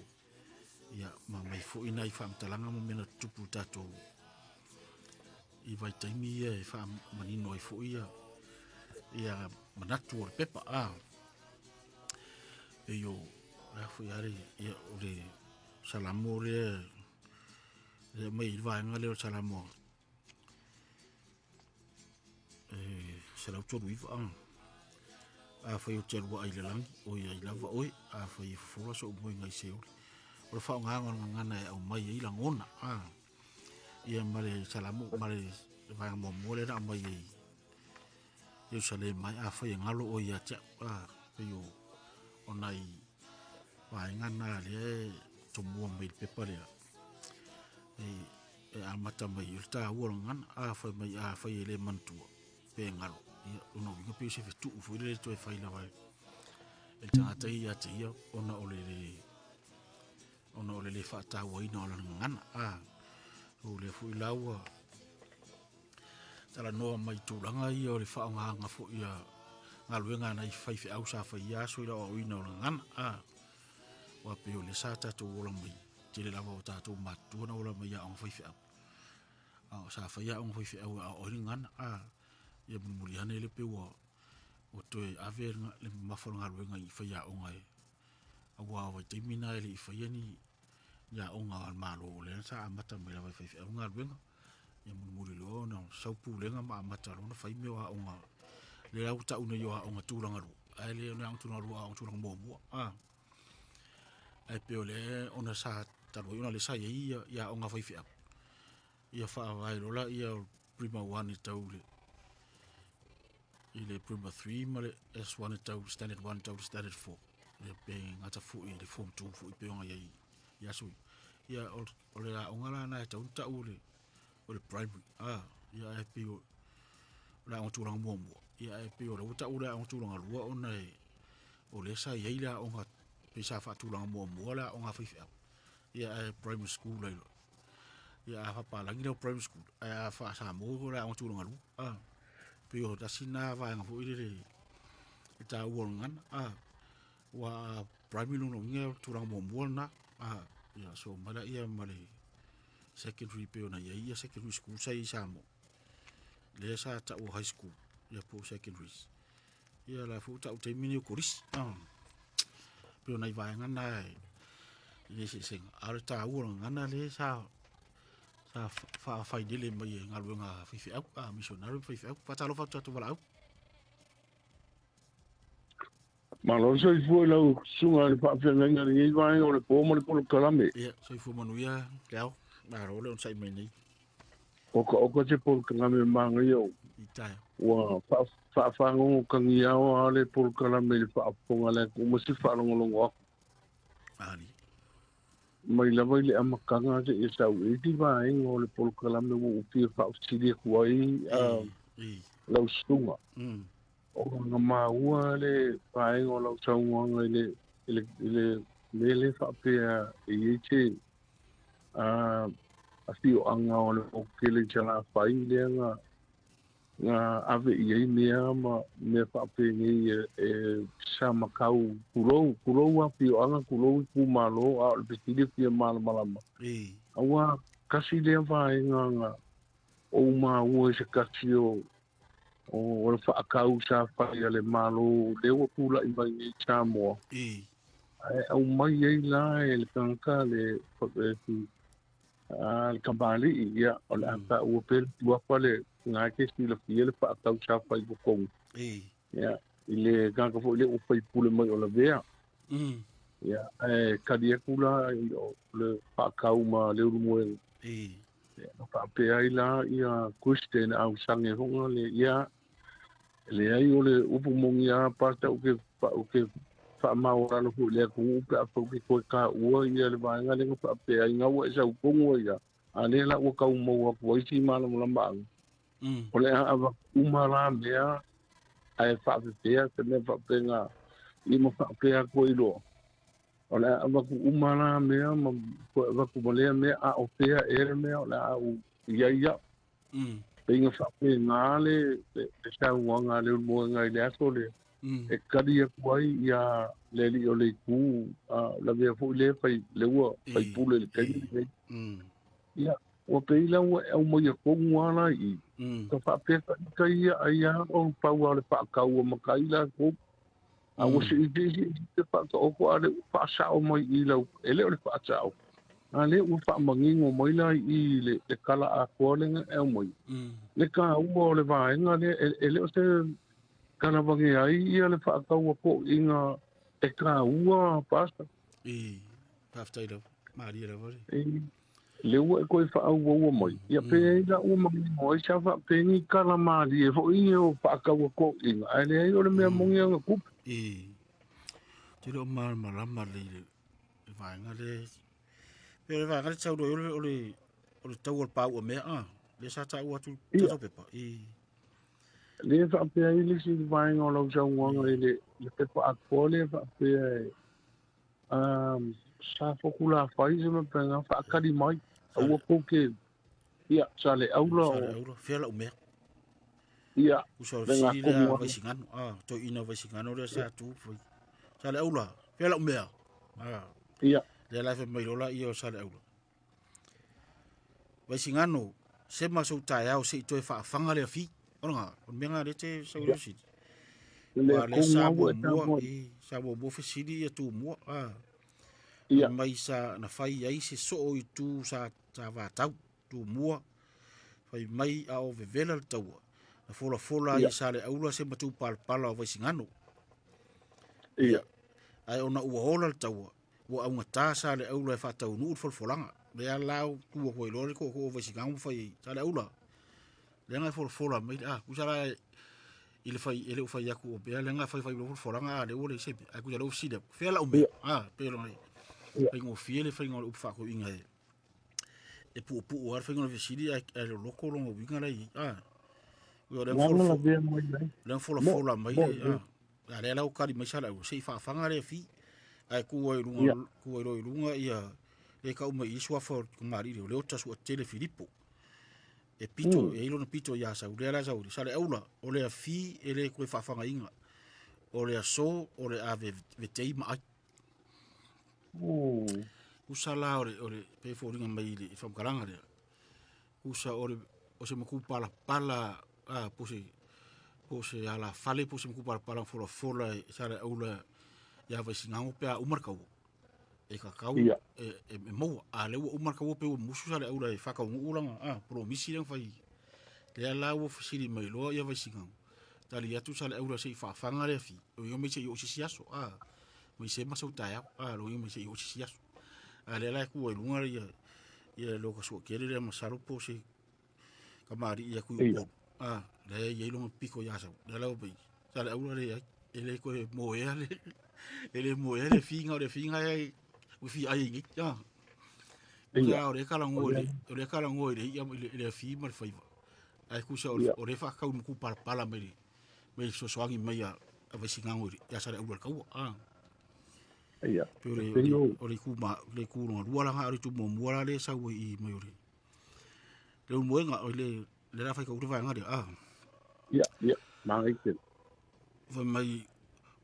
ia ma mai fo ina i fam talanga mo mena tupu tato i vai taimi ia e fam manino i fo ia manatu o le pepa e yo la fo yare ia o le salamo le mai vai ngale o salamo salau tolu ifa fa yo telu ai le lang o ia i lava oi fa i fo so mo ngai se o le fa nganga ngana e o mai i la ngona ia mare salamu mare vai mo mo le na mai i yo sale mai fa i ngalo o ia cha yo onai vai ngana le to mo mai pepa le e amata mai i ta ua ngana fa mai fa i le mantua pe ngalo uno vinga pe se fitu fu le to fai la vai el tata ia tia ona ole le fa ta wa ina ona ngana o le fu lawa tala no mai tu langa ia o le fa nga fu ia ngaluenga na i fai fe au sa fai ia so ila o ina ona ngana wa pe o le sa ta to ola mai te le lava o ta to matu na ola mai a on fai fe au sa fai ia on fai fe au o ngana ia muliane le pe o toe ave le mafalo ngaluenga i fai a onga awa wa te mina ele i fai ni ya onga al malo le sa amata me la fai a ngaluenga ia muli lo na sau pu lenga ma amata lo na fai me wa onga le au ta una yo onga tu langa ru ai le na tu langa ru a tu langa mo ai pe ole ona sa ta lo ona le sa ia onga fai fe ia fa vai lo la ia prima one tau le ile prima 3 male S1 tau standard 1 tau standard 4 le pe ngata fu i le form 2 fu i pe nga ia sui ia ole la ngala na tau tau le primary ia e pe la on tu lang mo ia e pe ole tau la on tu lang lua ona ole sa ia ila onga pe sa fa tu lang mo la onga fa ia e primary school le ia fa pa la ngi primary school ia fa sa mo la on tu lang lua pio da sina va nga fu ile ta wongan wa primary no nge turang mo na ya so mala ia male secondary pio na ia secondary school sai samo le sa ta o high school ya po secondary ia la fu ta o te mini koris pio na va nga na ile se sing ar ta wongan na le sa fa dele mai ngalu nga fifi au missionary fifi au patalo fa tu wala au
malo so fu lo sunga le pa fe nga ni vai o le po mo le po kalame
ia so fu manuia leo ma ro le on sai mai ni
o ko te po kalame manga yo
itai
wa fa ngo kangia o le po kalame le fa ponga le ko mo si fa ngo
ali
mai la vai le amakanga te e sau e ti vai ngo le polo kalame mo upi fa usili kuai lau stunga o nga maua le vai ngo lau saunga le fa pe e che a fio anga o le o kele chala fai le nga ave i mea me fa pe ni e sama kau kulo wa pio anga kulo ku malo a le petile pia malama awa kasi le vai nga o ma o se kasio o fa kau sa fa le malo le o pula i vai chamo au mai ai la el kanka le al kabali ia o le ata o pel tua pale nga ke stile fiel fa tau cha fa i ko ya ile ga ko le o fa i pule mai o la vea ya kadia kula le fa kauma le mo no fa pe ai la ia kusten au sange ho le ia le ai o le upu mongia pasta o ke fa ma ora no le ku pe a ko ka o ia le va nga le fa pe ai nga o sa ko ngo ia ale la o ka mo o i si ma no lamba o le ava umara mea ai fa pe ke ne fa pe nga i mo fa pe ko i lo o le ava umara mea ma ko va ko le mea a o pe e mea o la o ia Penga whape ngāle, te sau ngāle mua ngai le aso le. E kari a kuai ia le li o le kū, la vea fu le fai le ua, fai pule le kai. Ia, o pe ila ua e au mai a kongu ana i. Ka whape kai ia ai a o pau a le whaakau a makai la kō. A o se i te whaka oko a le whaasao mai i lau, e leo le whaasao. A le ua whaamangingo mai la i le kala a kōlenga e au mai. Le ka ua o le vaenga le, e leo se kana wangi ai ia le whaakau a ko inga e ka ua pasta.
Paftai lau, maari lau wari.
Le ua e koe whaau ua mai. Ia pe e la ua mangi moi sa wha pengi kala maari e fo inge o whaakau a ko inga. Ai le ai o le mea mongi anga kup.
Te leo marama le vaenga le. Pe le vaenga le tau doi o le tau o le pau a mea. Le sa tau atu tato pepa.
Le whape ai le si vaenga o lau sa uanga le pepa a kole whape ai. Sa fokula whai se me penga whaakari mai. Aua koke. Ia, sa le aula o.
Sa le aula, whiala o mea.
Ia.
Usa o siri lea vaisingano. To ina vaisingano lea sa tu. Sa le aula, whiala o mea.
Ia.
Le laife mai lola ia o sa le aula. Vaisingano, se masau tae au se itoe whaafanga lea fi. Onga, on menga le te sa uro siri. Le sa mo mua, sa mo mo fesiri ia tu mua. Mai sa na fai ai se so i tu sa vatau tu mua. Fai mai a o vevela le taua. Na fola i sa le aula se matu pala o vaisingano.
Ia.
Ai ona ua ola le taua. Ua aunga tā sa le aula e whatau nuu folfolanga. Lea lau kua koe lori ko vaisingano fai sa le aula. Lea ngai fola mai. Kusara ile fai ele fai aku o bea lenga fai folfolanga le ole sepe. Ai kuja lo sida. Fela o me. Pero ngai. Fai ngo fiele fai ngo ufa ko inga e pu o fai ngo visiri ai lo loko lo winga lai yo le fola mai le la o kali mai sala o sei fa fanga le fi ai ku e lunga ia e ka uma iswa for mari le o tasu o tele Filippo e pito e ilo no pito ya sa le la sa o sale aula o le fi e le ku fa fanga inga o le so o le ave vetei mai usa la ore pe foringa mai le fa karanga le usa ore o se maku pala pose ala fale pose maku pala fola sale aula ya vai singa pe umar kau e ka kau e mo ale umar kau pe musu sale aula e fa ka ulanga promisi lang fai le la wo fisiri mai lo ya vai singa tali atu sale aula se fa fanga le fi o yo me se yo sisiaso mo se masau taia lo yo me se yo sisiaso ale la ku e lunga ia lo ka so kere le masaro po se kamari ia ku le ye lo piko ya sa le la obi sale aula le ele ko mo ele finga o fi ai ngi ya o le kala ngoi le fi mar fai ai ku sa o le fa ka un ku pala me so soangi mai a vasinga ngoi ya sale aula ka
Ia.
Pero o le ku no ruala ha tu mo muala le sa i mai ore. Le moenga o le la fa ka uva ngade
Ia, mai ke.
Fa mai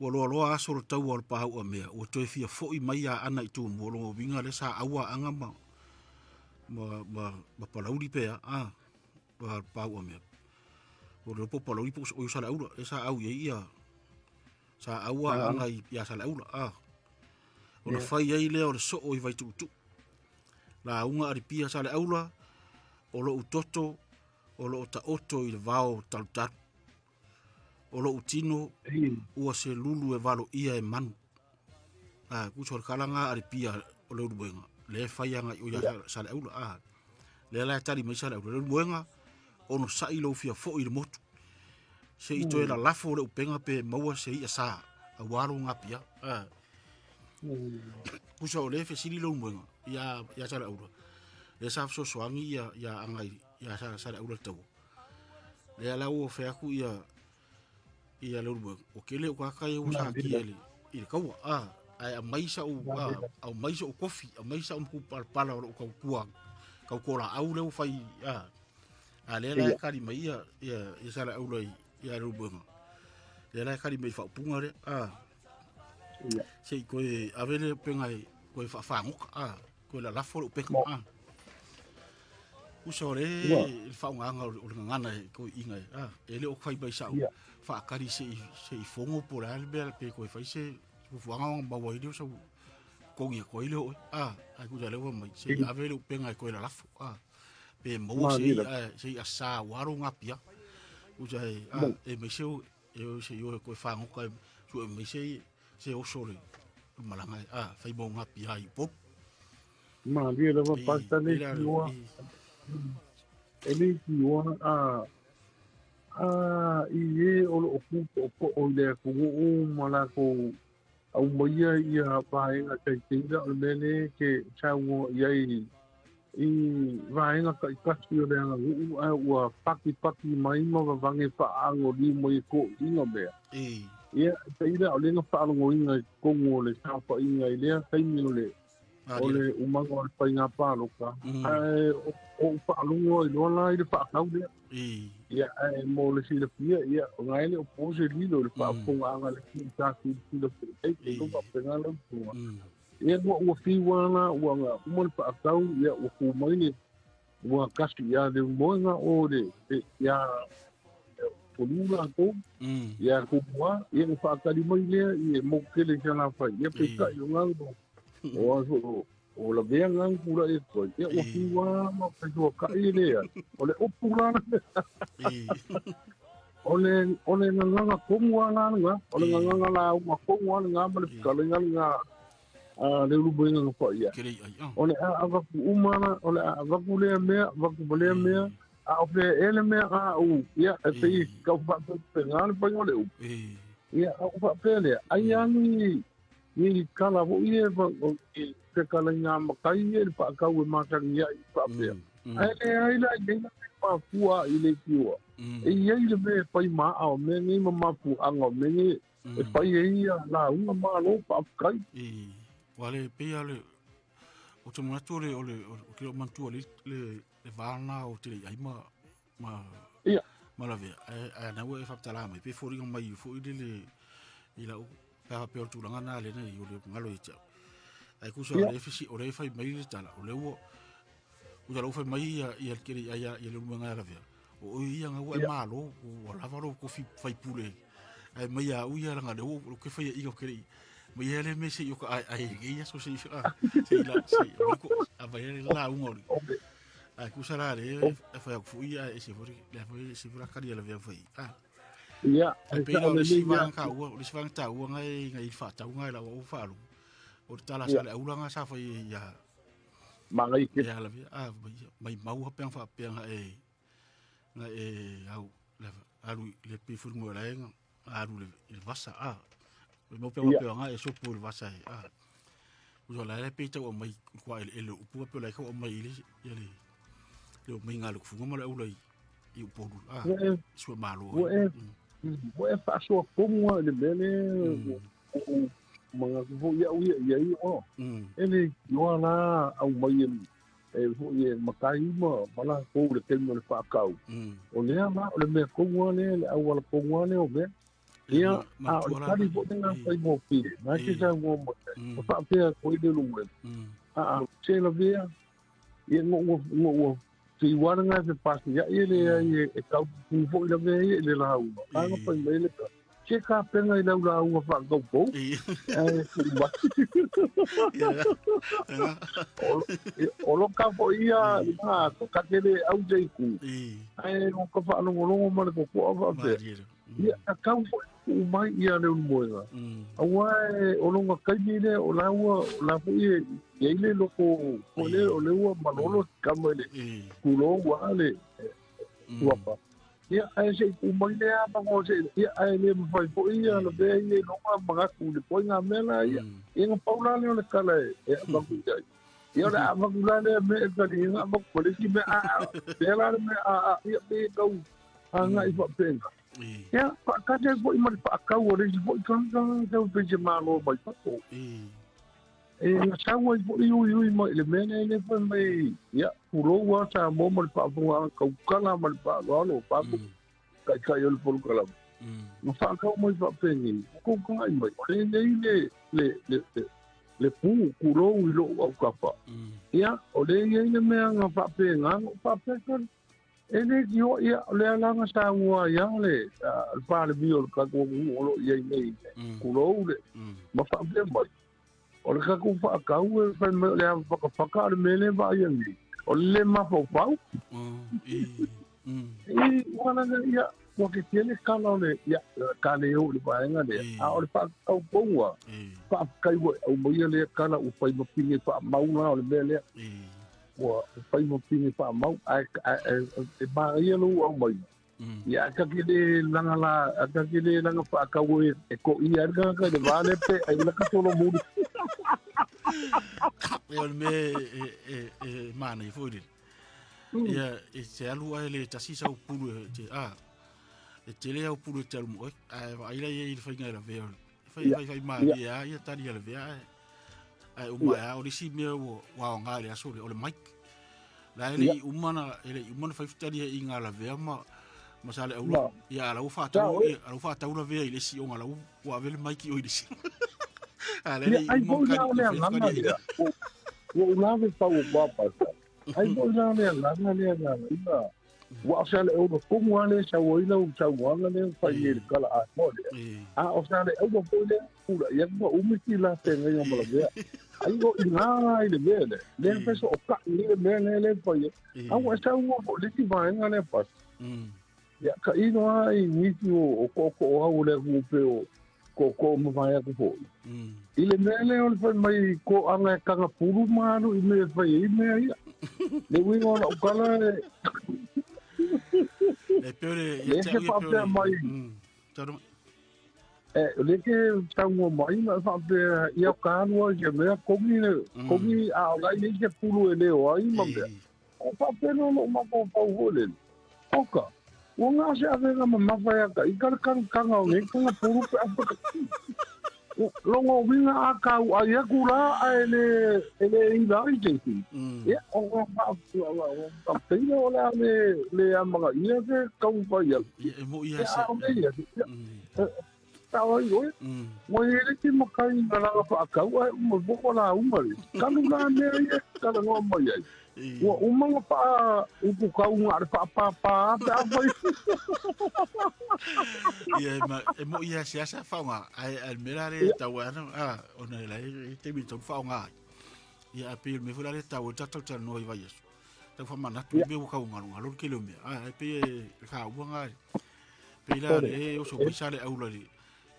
o lo aso tau o pa o me o to fia fo i mai ana i tu mo lo vinga le sa awa anga ma palauri pe ba pa o me. O le po palauri po o sa la ura esa au ia. Sa awa anga ia sa la ura o na fai ai lea o le so o i vai tu. La unga aripia sa le aula, o lo utoto, o lo ta oto i le vao talutar. O lo utino, ua se lulu e valo ia e manu. Kusor kalanga aripia o le urubuenga. Le fai anga i o ia sa le aula. Le la tari mai sa le aula. Le urubuenga, o no sa i lo fia fo i le motu. Se i toe la lafo le upenga pe maua se i a sa. A waro ngapia. Kusa o le fesiri lo mwenga ya sala aula le sa so soangi ya angai ya sala aula tau le ala o fe aku ia lo mwenga o kele o kai o sa kiele i le kau ai mai sa o mai sa o kofi a mai sa o ku pala o kau kua kau kola au le o fai Ale la kari mai ia sala aulai ia rubunga. Le la kari mai fa punga le sei koe avele pengai koe fa fangoka koe la lafo penga usore il fa nganga o ngana koe inga ele o fai bai sa fa kari sei fongo por albel pe koe fai se fuanga ba wa idio so ko ngi ko ile ai ku jale wa mai sei avele pengai koe la lafo pe mo sei asa waro ngapia usai e me seu sei o koe fangoka su me sei se o sore malanga fai bo ngapi ai pop
ma dia lava pasta le tua ele tua ie o ku o le ku o mala ko au mai ia vai nga kai tinga o mele ke chawo ia I vai nga kai kasi o le nga u paki mai mo vange fa ango li mo ko inga be ia taira o le nga fa ango inga kongo le sa fa inga ile kai mi le ole umanga o pa inga pa loka o fa ango i lona i fa ka le ia mo le si le pia ia nga ile o pose li le fa ponga nga le ki ta ki le ko pa penga le ia o fi wana o nga mo pa ka ia o ku mai ni o kasi ia de mo nga o de ia polula ko ia ko wa ia fa ka di mai le ia mo ke le jana fa ia pe ka yo nga o la vea nga kula e ko ia o fi wa mo pe jo ka ile o le o pula o le nga ko mo nga o le nga la o ko mo nga mo le ka le nga le lu buenga nga fa ia o le ava ku umana o le ava ku le mea ava ku le mea o le ele mea ia te ka fa pe ngana pa ngole ia o fa pele ai ani ni kala vo ia va te kala nga makai e pa ka u ma ka ia fa pe ai la dinga pa fua ile kiwa ia ile me pa ma o me ni ma fu anga me ni pa ia la una ma lo pa kai
wale pe ale o te matu le o ke mantu le vana o te ai ma la ve na we fa tala mai pe fori mai fo ile ila o pa pe o tu langa le nei o le ngalo i tau ai ku so le fisi o le fai mai le tala o le o ja lo fai mai ia kiri ia le manga la ve o ia nga wa malo o la varo ko fai pule ai mai ia u ia nga le o ke fai i ko kiri mai ele me se yo ai ia so se sei la sei ko avere la un ori ai ku sala le fa fu ia e se fori le foi se fora kari la ve foi
ia
pe lo si van ka o si van ta o ngai fa ta ngai la o fa lu o tala sala u langa sa foi ia
mangai ke
ia la mai mau ha pen fa pen nga au le alu le pe fu mo la nga alu le vasa mo pe nga e so por vasa uso la le pe ta o mai kwa ele upu pe la ko mai ile le mai nga lu fu mo la u lai i upu so malo
o fa so como le bele mga vo ia o ele yo na au mai vo ia makai mo mala ko le temo le fa ka o le ma le me ko le au la ko le o be ia o tali vo tenga sai mo pi na ke sa mo o fa pe ko ile lu se la via ia ngo si waranga se pasi ya ile e ka fu le ve le la u anga pa le ka che ka penga ile la u fa go po o lo ka po ia ko ka le au je ku ai no ka fa no ma ko ko fa pe ia ka fu mai ia le moega awai o longa kai le o la fu ia ile lo ko le o le wa malolo kamele kulo wale wapa ia ai se ku mai le apa ko se ia ai le fai po ia lo be ia no ma ku le po nga mena ia no paula le kala e ba ku ia da ba ku le me ka di nga ba ko le si me de la me ia be go nga I fa penga ya ka te ko I ma pa ka o le ko kan pe je malo ba ko na sawa i mo le mene le fa mai ya pulo wa sa mo mo pa po ka kala mo pa lo pa ka yo le polo kala no fa ka mo fa pengi ko ko ai mo le pu lo i lo au ka pa ya o le ye me nga fa penga fa penga ene yo ya le la nga sa wa ya le pa le bio ka ko lo ye nei kulo le ma fa penga o le kaku whaakau e whai me lea whakawhaka le mele wa iangi. O le ma whau. Wana nga ia, kua ke tiene kala o le, ia, kane eo le paenga le. A o le whaakau pongua. Whaakai wa au moia lea kala u whai mapinge wha mauna o le mele. Ua whai mapinge wha mau. E maa ia lu au mai. Ia kaki le langa la, kaki le langa whaakau e ko ia nga le vale pe, ai laka tolo muri.
Kapel me mana i foi. Ia se alu ai le tasisa o pulu te te le o pulu te mo ai la i fainga la veo. Fai ma ia tani la vea. Ai o mai o si me o wa nga le aso o le mic. La ele umana fai tani i nga la vea ma sale au ia la ufa ta la vea ile si o nga la wa vele mic o ile si.
Ai bo na le langa le. Wo na ve pa o papa. Ai bo na le langa le ina. Wa sale o ko mo ale sa wo ina o sa wo le fa ye kala a mo le. O sale o bo le pura ya mo o mi la te ngai mo le. Ai go ina ile le. Le peso o ka ni le fa ye. A wa sa wo le ti va nga le pas. Ya ka ino ai ni o ko o le ku pe o ko mo vai ko fo ile mele on fa mai ko anga kanga puru manu i me fa i me ia le wingo na kala
e pere
le ke pa pe mai le ke tango mai na fa pe ia kanu je me komi a ga ni ke puru ele o ai ma pe o fa pe no ma ko fa vole oka o nga se ave na ma fa ya ka i kanga o ne kanga puru pe longo winga aka u ai kula ele ila i teki ya o pa pele o le amaga ia ke kau pa ia
mo ia se
tawa yo mo ele ki makai na la pa ka u mo boko la umari kanu la me ia kala no mo ia o umanga pa u ka u ngar pa pa vai
mo ia se asa faunga ai al merare tawana ona la te mi ton faunga ia apil me fulare tawo tato tal no vai yesu ta fa mana tu me ka unga lo ke lo me ai pe ka unga pe la o so bisale aula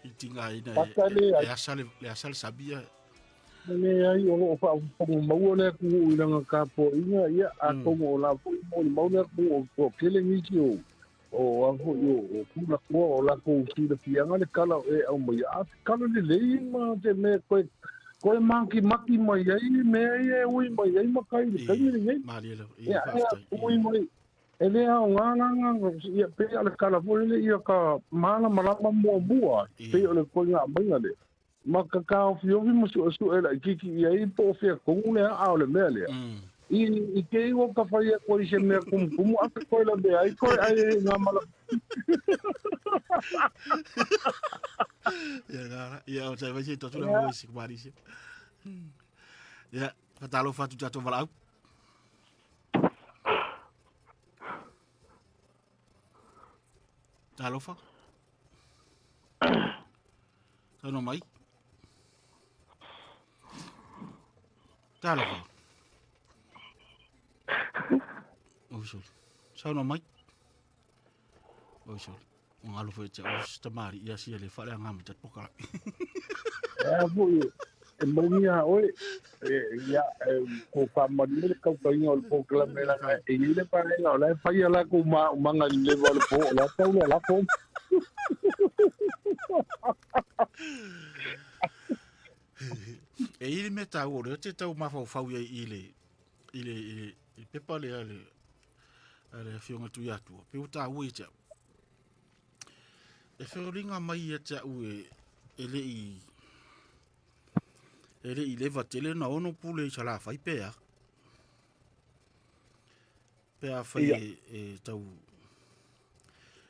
i tinga ina le asale sabia
ne ai o fa mo le ku ina ka po ina ia a como la mo le ku o kele ni o aho yo o kuna ko o la ko ki de pianga le kala e au mai a kala le ma te me ko maki mai ai me ai ui mai ai makai le kai le
marielo
ia ui mai ele a nganga ia pe ala kala po le ia ka mala mo bua pe o le ko nga mai le ma ka fio vi mo su ele ki ai po fe ko le a le mele i ke o ka fai ko se me kum a ko la be ai ko ai na mala
ya o sai vai to tu mo si marisi ya fatalo fatu jato vala talo fa no mai talo fa Oso. Sauna mai. Oso. Un alo foi tsa stamari ia si le fale ngam tat poka.
Bu e monia oi ya ko pa madile ka pa ngol po klamela e ile pa la fa ia la ko manga le vol po la ta la po.
E ile meta o te tau mafa fa ile pepa le ale fionga tu ya tu pe uta ui tsa e feoringa mai e tsa ue ele Ele I leva tele na ono pule sala fai pea. Pea fai e tau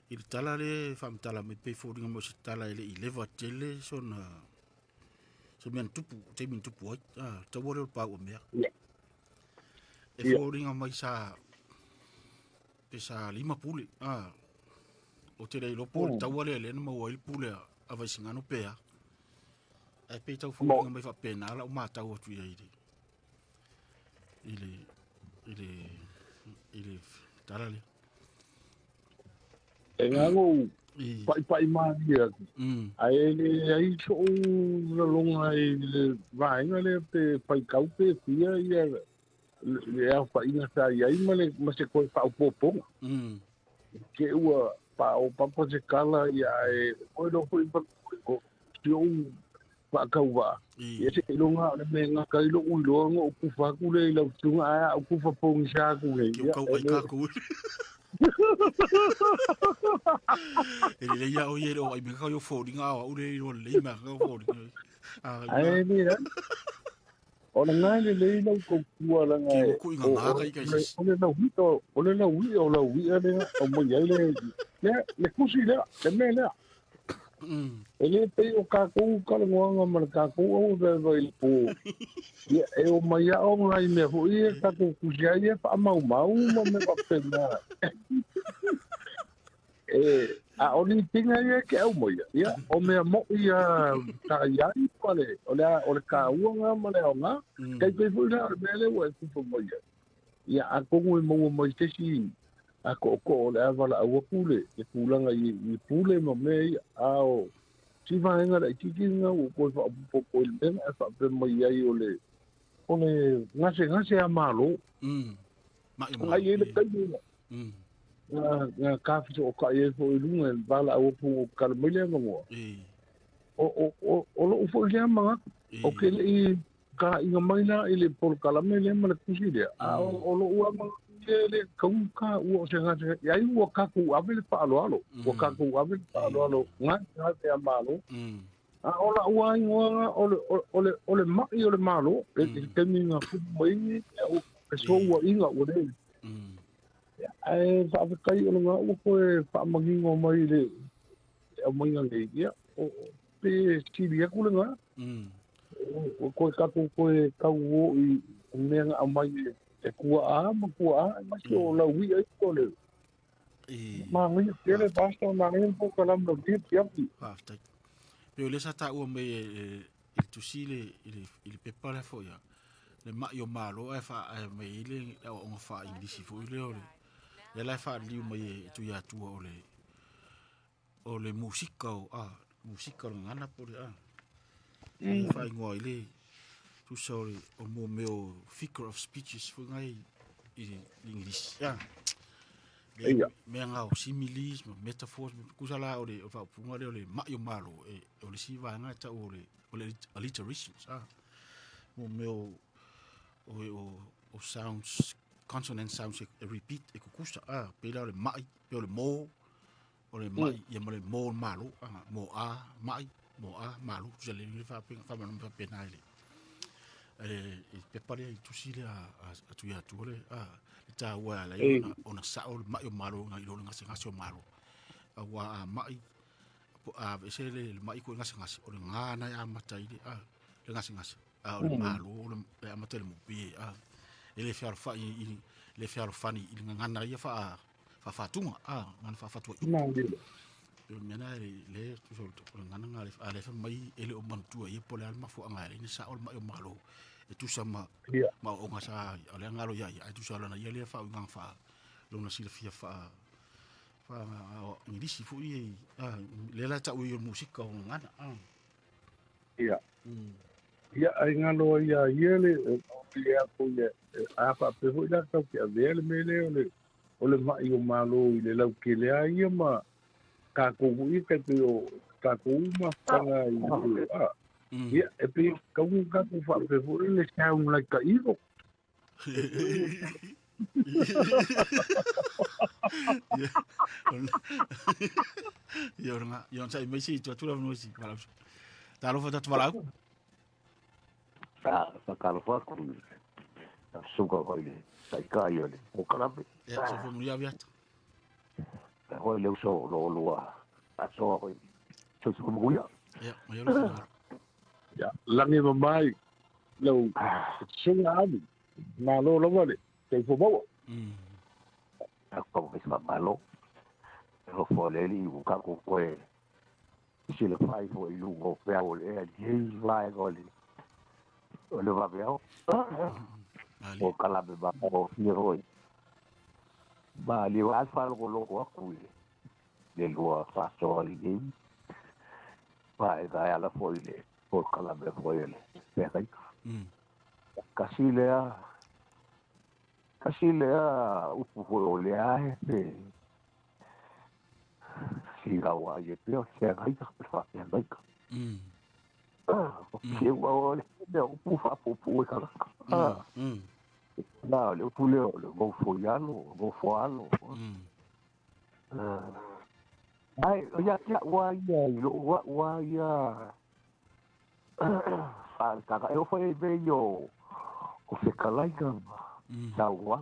il tala le fam tala me pe fo dinga mo se tala ele I leva tele so na so men tupu te min tupu ta wore pa o me. E fo dinga mai sa pe sa lima pule o te rei lopo ta wore le na mo il pule a vai singa no pea. E pe tau fo dinga mai fa pena la o mata o tu ia ile tarale
e ngalo pai maria ai ai so na longa ile vai ngale pe pai kau pe fia ia le a fa ina sa ia male ma se ko pa popo ke ua pa o papa se kala ia e o do foi ko tio pa kauwa ia se longa le menga kai lo ulo ngo ku fa ku le lo tunga a ku fa pong sa ku le
ia ele ia o ia o ai me ka yo fo dinga o le o le ma ka fo dinga
ai mira ona ngai le lo ko ku ala ngai
ku inga ma ka ka
ole na wi ale o mo ia le kusi le me le ele pe o ka ku ka ngoanga ma ka ku o ve po ia e o mai o ngai me ho ia ka ku ia fa mau ma me pa pena a oni tinga ia ke au mo ia o me mo ia ta ia I pale ole ka uanga ma le nga kai pe fu na me le wa ku mo ia a ko mo te si a ko le ava la o pule e pulanga I pule mo me a o si va nga la tikinga o ko po il ben a fa pe mo ia ole ngase a malo
ma
ia le kai nga ka fito o ka e fo I lunga bala o pu ka mele ngo o lo fo ya ma o ke le ka inga maina ile por kala mele ma le kusile o lo ua ma le ka o se nga ya I o ka ku ave pa alo o ka ku ave pa alo nga te amalo o la ua nga o le ma I o le malo e te minga fu mai o so ua inga o le ai fa kai o nga o ko fa mangingo mai le o mai nga le ia o pe tilia ku nga o ko ka wo I me nga mai e ku a ma o la wi ai ko le ma ngi tele basta na ngi po ka lam do tip yapi
pe le sa ta o me tu sile il pe pa la fo ya le ma yo malo e fa me ile o fa inglisi fo ile o le la fa liu mai tu ya tu o le musika musika ngana por fa ngo ile tu sorry o mo meu figure of speeches fo ngai I English me nga o similisme metaphors ku sala o le fa punga le ma yo malo o le si va nga ta o le alliterations mo meu o sounds consonant sounds repeat e kukusa pe le mai pe le mo o le mai ia mo le mo malo mo mai mo malo tu le fa pe fa ma fa pe na le pe pare tu sile a tu ya tu le ta wa la ona sa o mai o malo ngai lo nga se malo wa mai a se le mai ko nga se o le nga na ya matai le nga se o le malo le amatel mo bi ele fiar fa le fiar fani il nga na ia fa tunga man fa tu mena le tu so to nga na ale fa mai ele o man tu ia pole al ma fu nga le ni sa o mai o malo e tu sama ma o nga sa ale nga lo ia tu sa la na ia le fa nga fa lo na sila fia fa ni si fu le la ta o musika o nga na
ia ai ngalo ia le ia ko le a fa pe ho da to ke ave me le ole ma I o malo I le lau ke le ia ma ka ko I ke te o ka ko ma fanga I ia e pe ka ko fa pe ho le sound like ka ivo
yo sai mai si tu la no si para ta lo fa ta tu la
Whakalafa ku. Suka koile. Sai kai ole. O karape.
Ya, se fue muy abierto.
Hoi leu so lo lua. A so hoi. So so muia.
Ya, mai lo final.
Ya, langi mamai. Leu singa abi. Na lo lo vale. Te fo bawa. Ko se malo. Lo fo le li u ka ko koe. Si le fai fo i lu go pe o le di vai go le. O le va veo. O kala be ba o ni roi. Ba li wa fa lo lo ko ku le lua fa so li di. Ba e ga ala fo le. O kala be fo le. Pe kai. Kasilea upu fo le ai pe. Si ga wa ye pe o se ga ka fa ya ga. Que o le upu fa upu ka. Não, eu pulei, eu vou folhá-lo. Ai, eu já tinha eu falei bem o fica lá em cama, tá o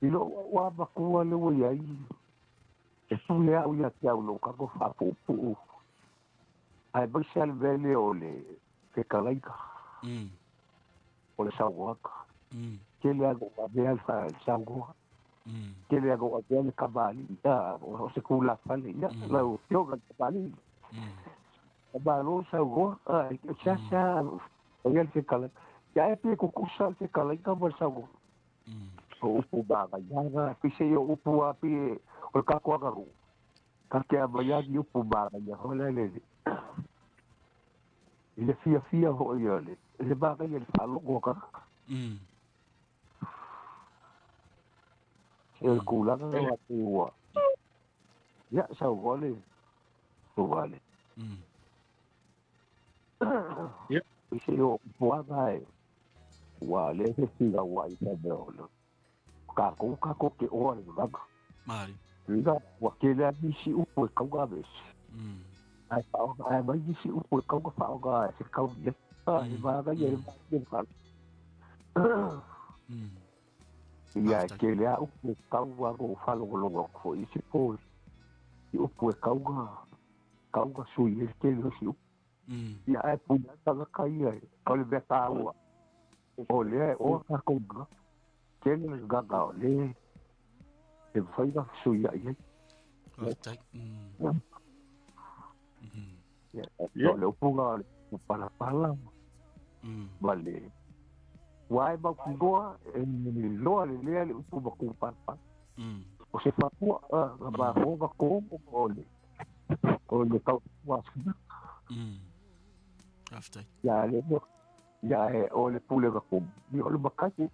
e o abacu ali o aí, é pulei o já tinha o local do fapo, aí você ali velho olhe, fica lá em cama, olha só o que ele agora vem a sangue que ele agora vem a cavalo você cula fale lá o yoga cavalo cavalo sangue eu já ele fica lá já é pico curso fica lá em cavalo sangue o pubaga já pise o puapi o cacoagaru porque a banha de o pubaga já olha ele fia olha ele baga ele falou goka el culano de la tigua. Ya se gole. Tu vale. Y si yo pueda wale se siga guay se veo. Kako que ora da.
Mari.
Liga, wakele disi upo kauga bes. Ai vai disi upo kauga fauga se kauga. Ai vai ga ye vai. E aquele o cauga o falo logo foi esse foi e o cauga sui ele que ele se e aí puder tava cair olha beta água olha o cauga que ele gaga olha e foi da sui aí olha o puga o para vale wai ba kugoa ni loa le upu ba ku papa o se fa ku ba ho ba ko o le ka wa
after
ya le o le pule ba ku ni o le ba ka ki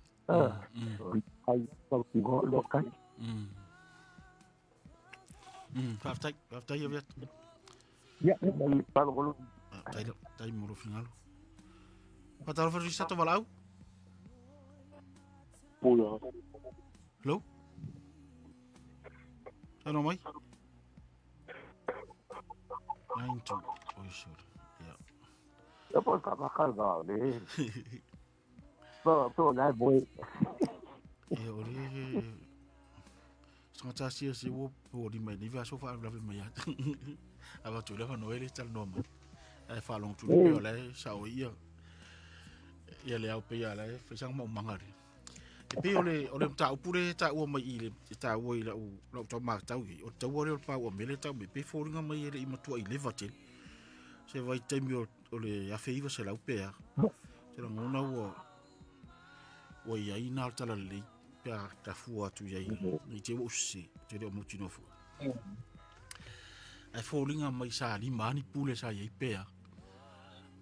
ai ba ku go lo ka
after you vet
ya le pa lo
tai mo final patalo fa risato valau
Pula.
Hello? Ano mai? 92. Oh, sure. Yeah.
Eu vou acabar carregado, né? Tô, né, boi.
Ore. Sanga sia se wo po di mai ni va so fa la mai. Aba tu le fa no ele tal no mai. Ai fa long tu le le sa o ia. Ia le au pe ia le fa sang mo mangari. E pe ole ta upure ta o mai ile ta o ile o lo to ma ta o ta o le pa o mele ta me pe fo ringa mai ile i matua i levatel se vai te mi ole a feiva se la upea se la ngona o ia ina ta la le pa ta fu atu ia i te o se te o mo tino fu ai fo ringa mai sa li mani pule sa ia pea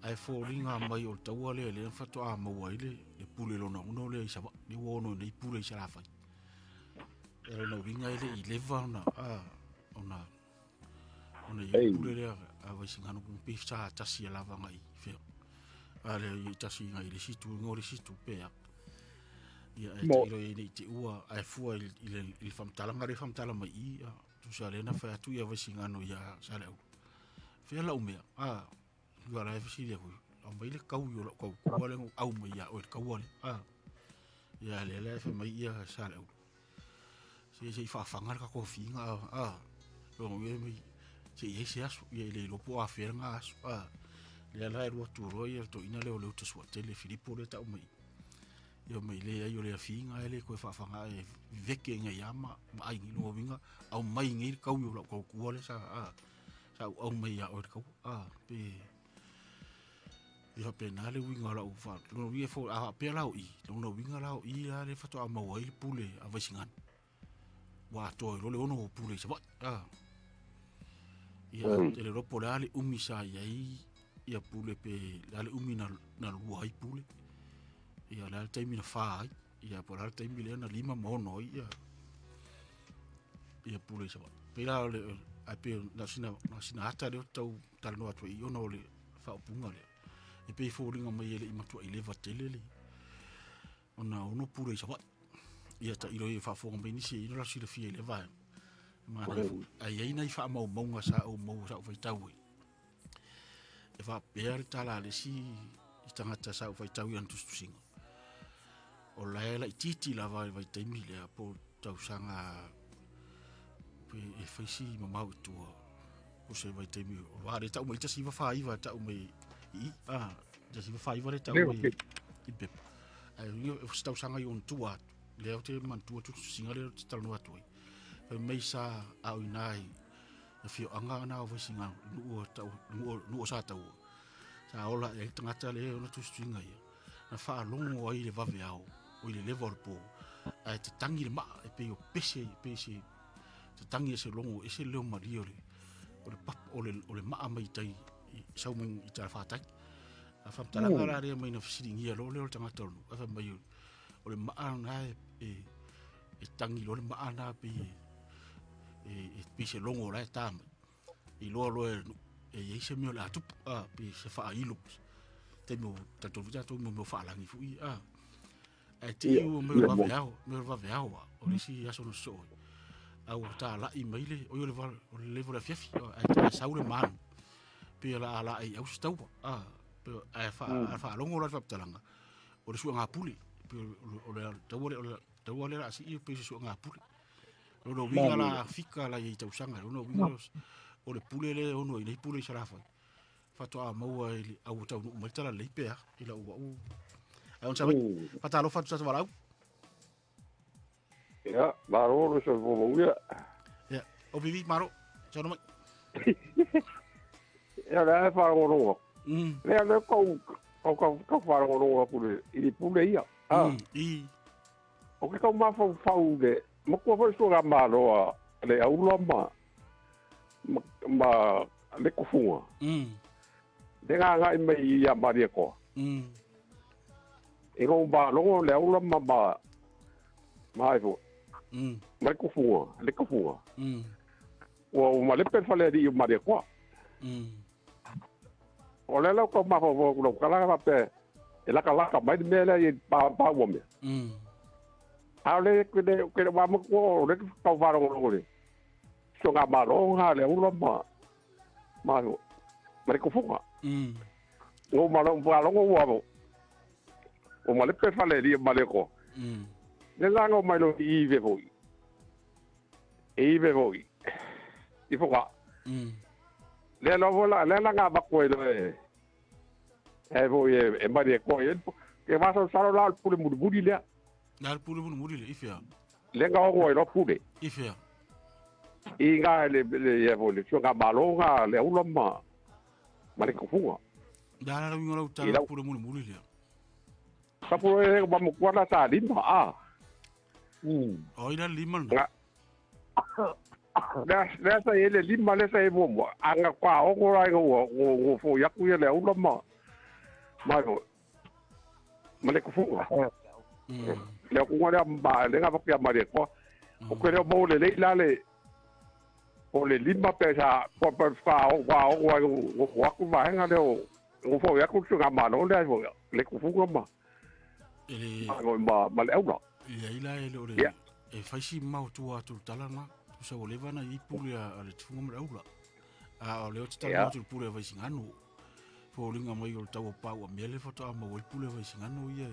ai fo ringa mai o ta o le fa to a mo ile e pule lo no le sa ni wono ni pule sa fa era no vinga ile i leva na ona i pule le a vai singa no pi sa tasi la va ngai fe ale i tasi ngai le situ ngore situ pe ya e tiro i te ua ai fu il fam talanga re fam talama i tu sa le na fa tu ya vai singa no ya sa le fe la umea ua la fa si le o mai le kau yo ko ko le au mai ya o kau le ya le fa mai ya sa le se fa fanga ka ko finga o me se ye se asu ye le lo po a fer nga asu le la ro tu ro ye to ina le o le to so tele Filippo le ta mai yo mai le yo le finga ele ko fa fanga e veke nga yama mai ngi no vinga au mai ngi kau yo ko ko le sa au mai ya o kau pe ia penale winga la ufa no wie fo a pe la i no winga la i la le fato a mawai pule a vasingan wa to lo le ono pule se ba ia le ro polale umi sa ia pule pe la le umi na lua i pule ia la taimi na fa ia polale taimi le na lima mono ia pule se ba pe la le a pe na sina ata le tau tal no atu i ono le fa opunga le e pe fōringa mai ele i matua i lewa telele. Ona ono pura i sawa. Ia ta iro i whaafonga mai nisi ino la sira fia i lewa. Mana ai eina i wha mau maunga sa au mau sa ufai tau e. E wha pēr tala le si i tangata sa ufai tau i antustu singa. O laela i titi la vai taimi lea po tau sanga e whaisi i mamau i tua. O se vai taimi o wāre tau mai tasi wa whaiva tau mai jadi fai vale tau i bep ai yo stau sanga yo tua le o te man tua tu singa le tau no atu e mai sa au nai e fio anga na o singa nu tau nu sa tau sa ola e tangata le o tu singa ia na fa longo ai le vave au o le level po ai te tangi le ma e pe o pese te tangi se longo e se leo mario le o le ma mai tai sau mai i tara whātai. A whamtalanga rā rea mai na whasiringia lo leo tanga tonu. A whamai o le maana e tangi lo le maana pe e pise longo rai tāma. I loa e eise meo le atupu pe se wha ilo. Te mo tatolvita tō mo whaalangi fui. E te iu meo vave au o risi aso no so. Au tā lai mai le o le levo le fiafi. E te sau le maana. Pe ala ai au stau pe fa longo la fa talanga o le suanga puli pe o le tau le asi i pe suanga puli no winga la fika la i tau sanga no winga o le puli le ono i le puli sarafa fa to a mau au tau no mai tala le pe i la u ai on sabe fa talo fa tsa valau
ya baro so vo
ya o vivi maro so no
ya la fa ro le ko fa ro pule i pule ia o ke ko ma fa de mo ko fa so ga ma ro le au lo ma le ko fu de ga me ia ma de ko e ko ba lo le au lo ma mai fo ma ko fu le ko fu o ma le pe fa le di ma de ko o le lo ko ma ho lo kala va pe e la kala ka mai me le pa wo me a le ke va mo ko le ka va ro le so ga ba lo ha le u lo ma le ko fu o ma lo va lo wo o ma le pe fa le di ma le ko le la no mai lo i ve voi i fo ga le lo vola le la nga ba ko e voi e mari ko e va so salo la pule muri le
na pule muri le ifia
le nga o lo pule
ifia
i nga le e voi so nga balonga le ulo ma le ko fu
da la winga lo ta pule muri le
sa po e ba mo kwa ta di ma
o ina liman
le sa ele lima le sa e mo anga kwa o ko ra go fo ya ku le ulo ma le ko fu le ko ngora ba le nga ba ma le ko o ko le mo le la le o le lima pe sa po fa o wa ku va nga le o fo ya ku nga ma no le ko fu ma ma le ulo
ila ele e faisi mau tua tu talanga so o levana i pule a le tunga mra ula a o le o tala tu pule vai singano Fōringa mai o tau pa o mele foto a mau pule vai singano ia.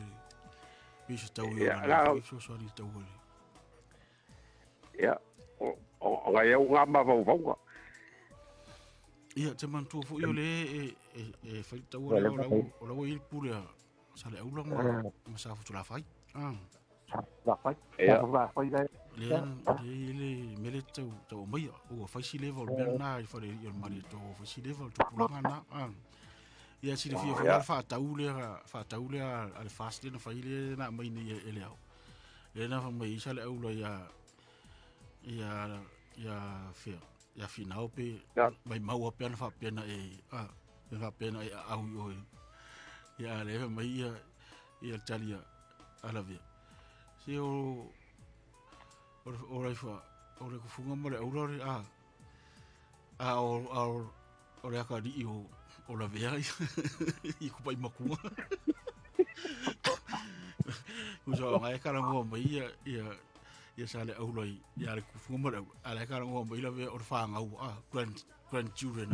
Bisa tau
Ia,
ia
la-
na so so ni tau ole.
Ia, o ngai au ngā mawawawanga.
Ia te mantua fo io le e fai tau ole o lau i pule a sale au langa ma sa foto la fai.
Ia,
Le mele tau mai o fai si level mel na i fare i mari to fai si level to pulanga na. Ia si le fia fa tau le al fast na fai le na mai ni ele au. Le na fa mai sale au la ia fia. Ia finau pe mai mau pe na fa pena e fa pena e au yo. Ia le mai ia talia ala via. Si o ora fa ora ku funga mo le ora o le aka di o la vea i ku pai makua. Uso ngai kara mo mai ia sale au loi ia le ku funga mo le ala kara mo mai la vea o fa ngau grand children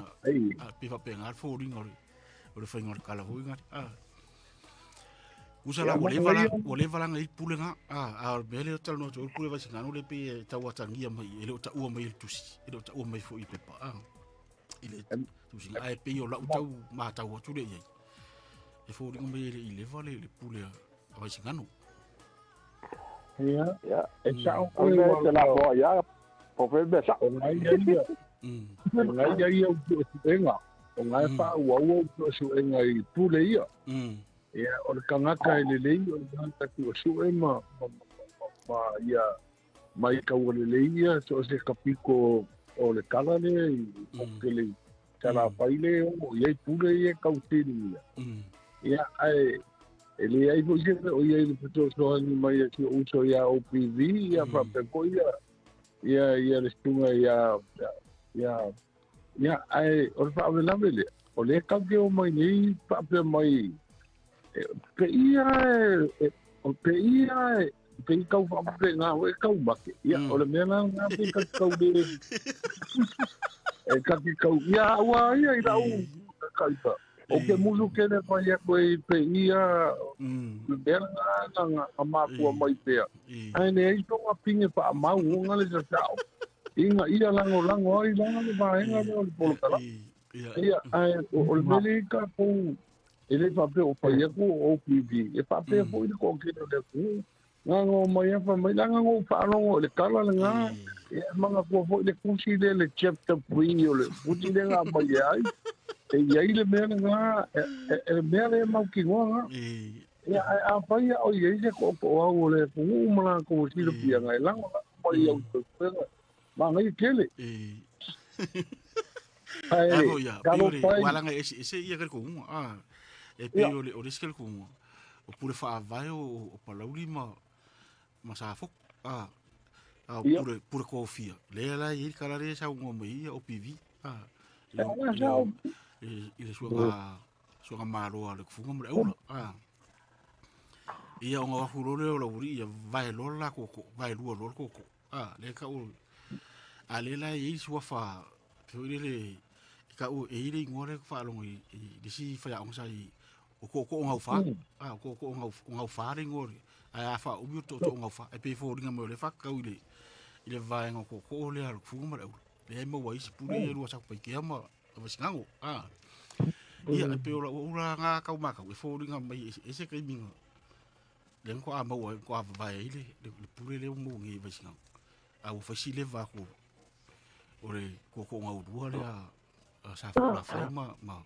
a pipa penga fo ringa o le fainga kala ho inga usa la ole vala ngai pulenga a bele tal no to pule va singano le pe ta watangia mai ele ta ua mai tusi ele ta ua mai fo i pepa ile tu sing ai pe yo la tau ma ta wa tu le ye e fo ringa mai ile vale le pule va singano
ia, e sao ko le la ko ia, po pe be sa ngai ia. Ngai ia o enga. O ngai fa wa o enga i pule ia. Ia, o le kangaka e lelei, o le kangaka kua sue ma ia, mai ka ua lelei ia, so se kapiko o le kala le, o ke le kala paile o iei pule ia kautini ia. Ia, e le ai po ia, o iei le puto soani mai a ki uso ia OPV, ia papeko ia le stunga ia, o le whaawelawe le, o le kauke o mai nei, pape mai, pe ia pe kau fa pe nga we kau make ia o le mena nga pe kau de e kau ia wa ia ira u kalpa o ke mulu ke ne fa ia pe ia le mena nga ama ku mai pe ai ne i to a pinge fa ma u nga le sa inga ia lango ai lango va inga le polo kala ia ai o le mele ka po ele pape o pai aku o PV e pape po i ko ke le ku ngo mai fa mai langa ngo fa no le kala nga e manga ko fo le kusi le chapter 3 o le puti le nga mai ai e ia le me nga e me le mau ki nga e a pai o ye se ko o le ku mala ko si le pia nga langa mai o to ma ngai kele
ai wala nga ese ia ke ko e pe o le skel ku o pure fa vai o palauli ma sa fo pure kofia le la i kala re sa ngo mai o PV ile suanga maro ale ku ngo mo ia o nga fu le o la uri ia vai lo la ko vai lo ko le ka o ale la i su fa ke le ka o e ile ngore fa lo i disi fa ya onsa i o ko ngau fa ko ngau fa ri ngore a fa o to ngau fa e pe fo ringa mo le fa ka ile vai ngo ko le al fu mo le mo wa isi pure e ru sa pa ke ama o singango ia e pe o la nga ka ma ka fo ringa mai ese ka minga le ko a mo ko a vai ile le pure le mo ngi va singango a o fa si le va ko o le ko ngau du le a sa fa la fa ma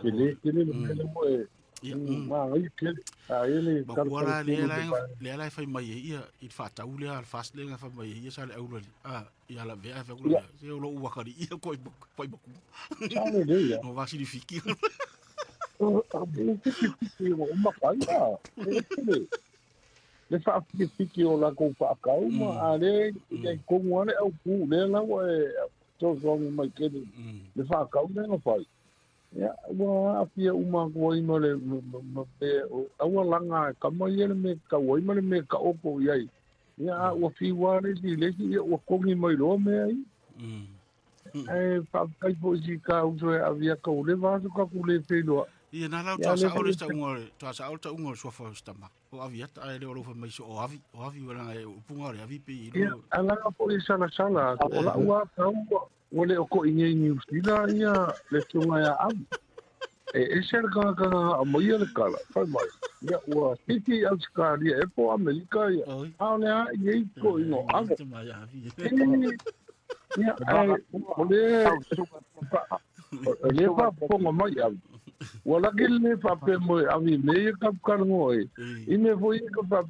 Kele le mo e ma ngai kele a ele
wala le la fa mai ia i fa ta ule al fast le fa mai ia sa le euro ia la ve fa ko se lo wa kari ia ko
Sane de ia
no va significa
o ma kaya le fa fiki o la ko fa ka uma ale e ko ngone au ku le la wa to mai kele le fa ka una no fa ya wa afia uma ko i mole pe awa langa ka mai me ka wai mole me ka opo ia ya wa fi wa le di le o ko ngi mai lo me ai fa kai po si ka uso avia ka ule va ka kule pelo.
Ia na lau tasa ore ta ungore, tasa ore ta ungore sofa stama. O avia ta ele olo fa mai so o avi wala e punga ore avi pe i.
Ia ala po i sala ola ua ka ole o ko inge New Zealand ia le tunga ya am. E ser ka mo ia le kala, fa mai. Ia ua tiki au skari e po Amerika ia. Aole a i ko ino am. Ia ole fa po mai am. Wala gilne fa pe mo ami me ka ka ngoi. Ine foi ka fa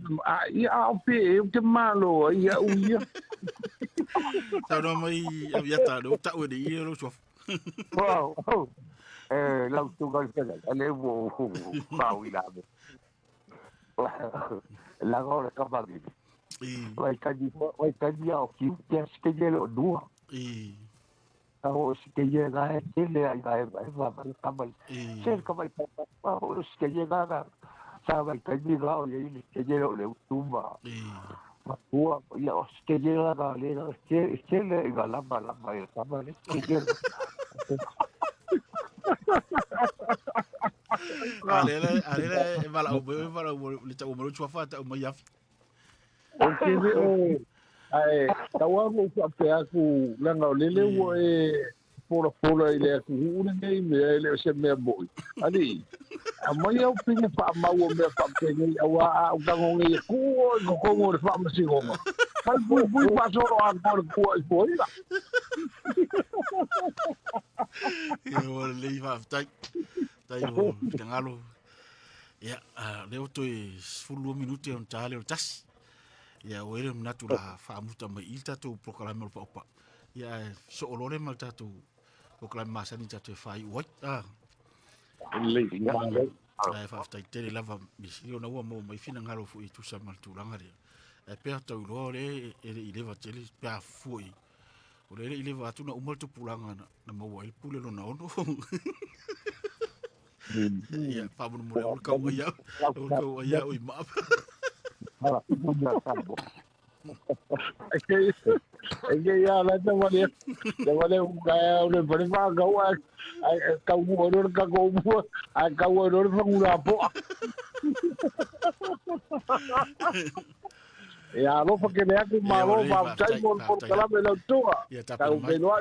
ia au pe e te malo ia u ia.
Ta no mai aviata do ta o de ia lo so.
Wow. Lau tu gal ka ale wo pau ila be. La gora ka ba di. Vai ka di au ki te ske gelo dua. Au ske gela e tele ai vai va ka ba. Ser ka vai pa o ske gela ga. Sa vai ka di la o le ske gelo le tumba. Ua ia ske gela ga le ske le ga la ba e ka ba le ske gela.
Ale vala o le ta o mo tswa fa ta o mai afi.
Okay ai tawa mo fa pe aku langa lele wo e fora ile aku una nei me ile se me boy. Ali a mai au pinga fa ma wo me fa pe ni awa o ga ngi ku ko mo fa ma si go. Fai bui pa solo a ko foi la.
Yo le va tai o tangalo. Ya le o toi fulu minuti on tale o tas. Ya wele mnatu la fa muta mai ilta tu proclame o papa. Ya so olore mal tatu proclame masani tatu fai what
Le
ai fa tai tele lava misio na mo mai fina ngalo fu i tu sa mal tu langa re. E pe tau lo le ile va tele pa fu i. O le ile va tu na umal tu pulanga na mo il pule lo na ono. Ya pa mo mo o ka o ya o ma.
Ege ya la te vale un gaya le pare fa gawa ka u ro ka ko u a ka u ro fa ura po ya lo fa que me ha que malo pa tai por la me lo tua ka u me lo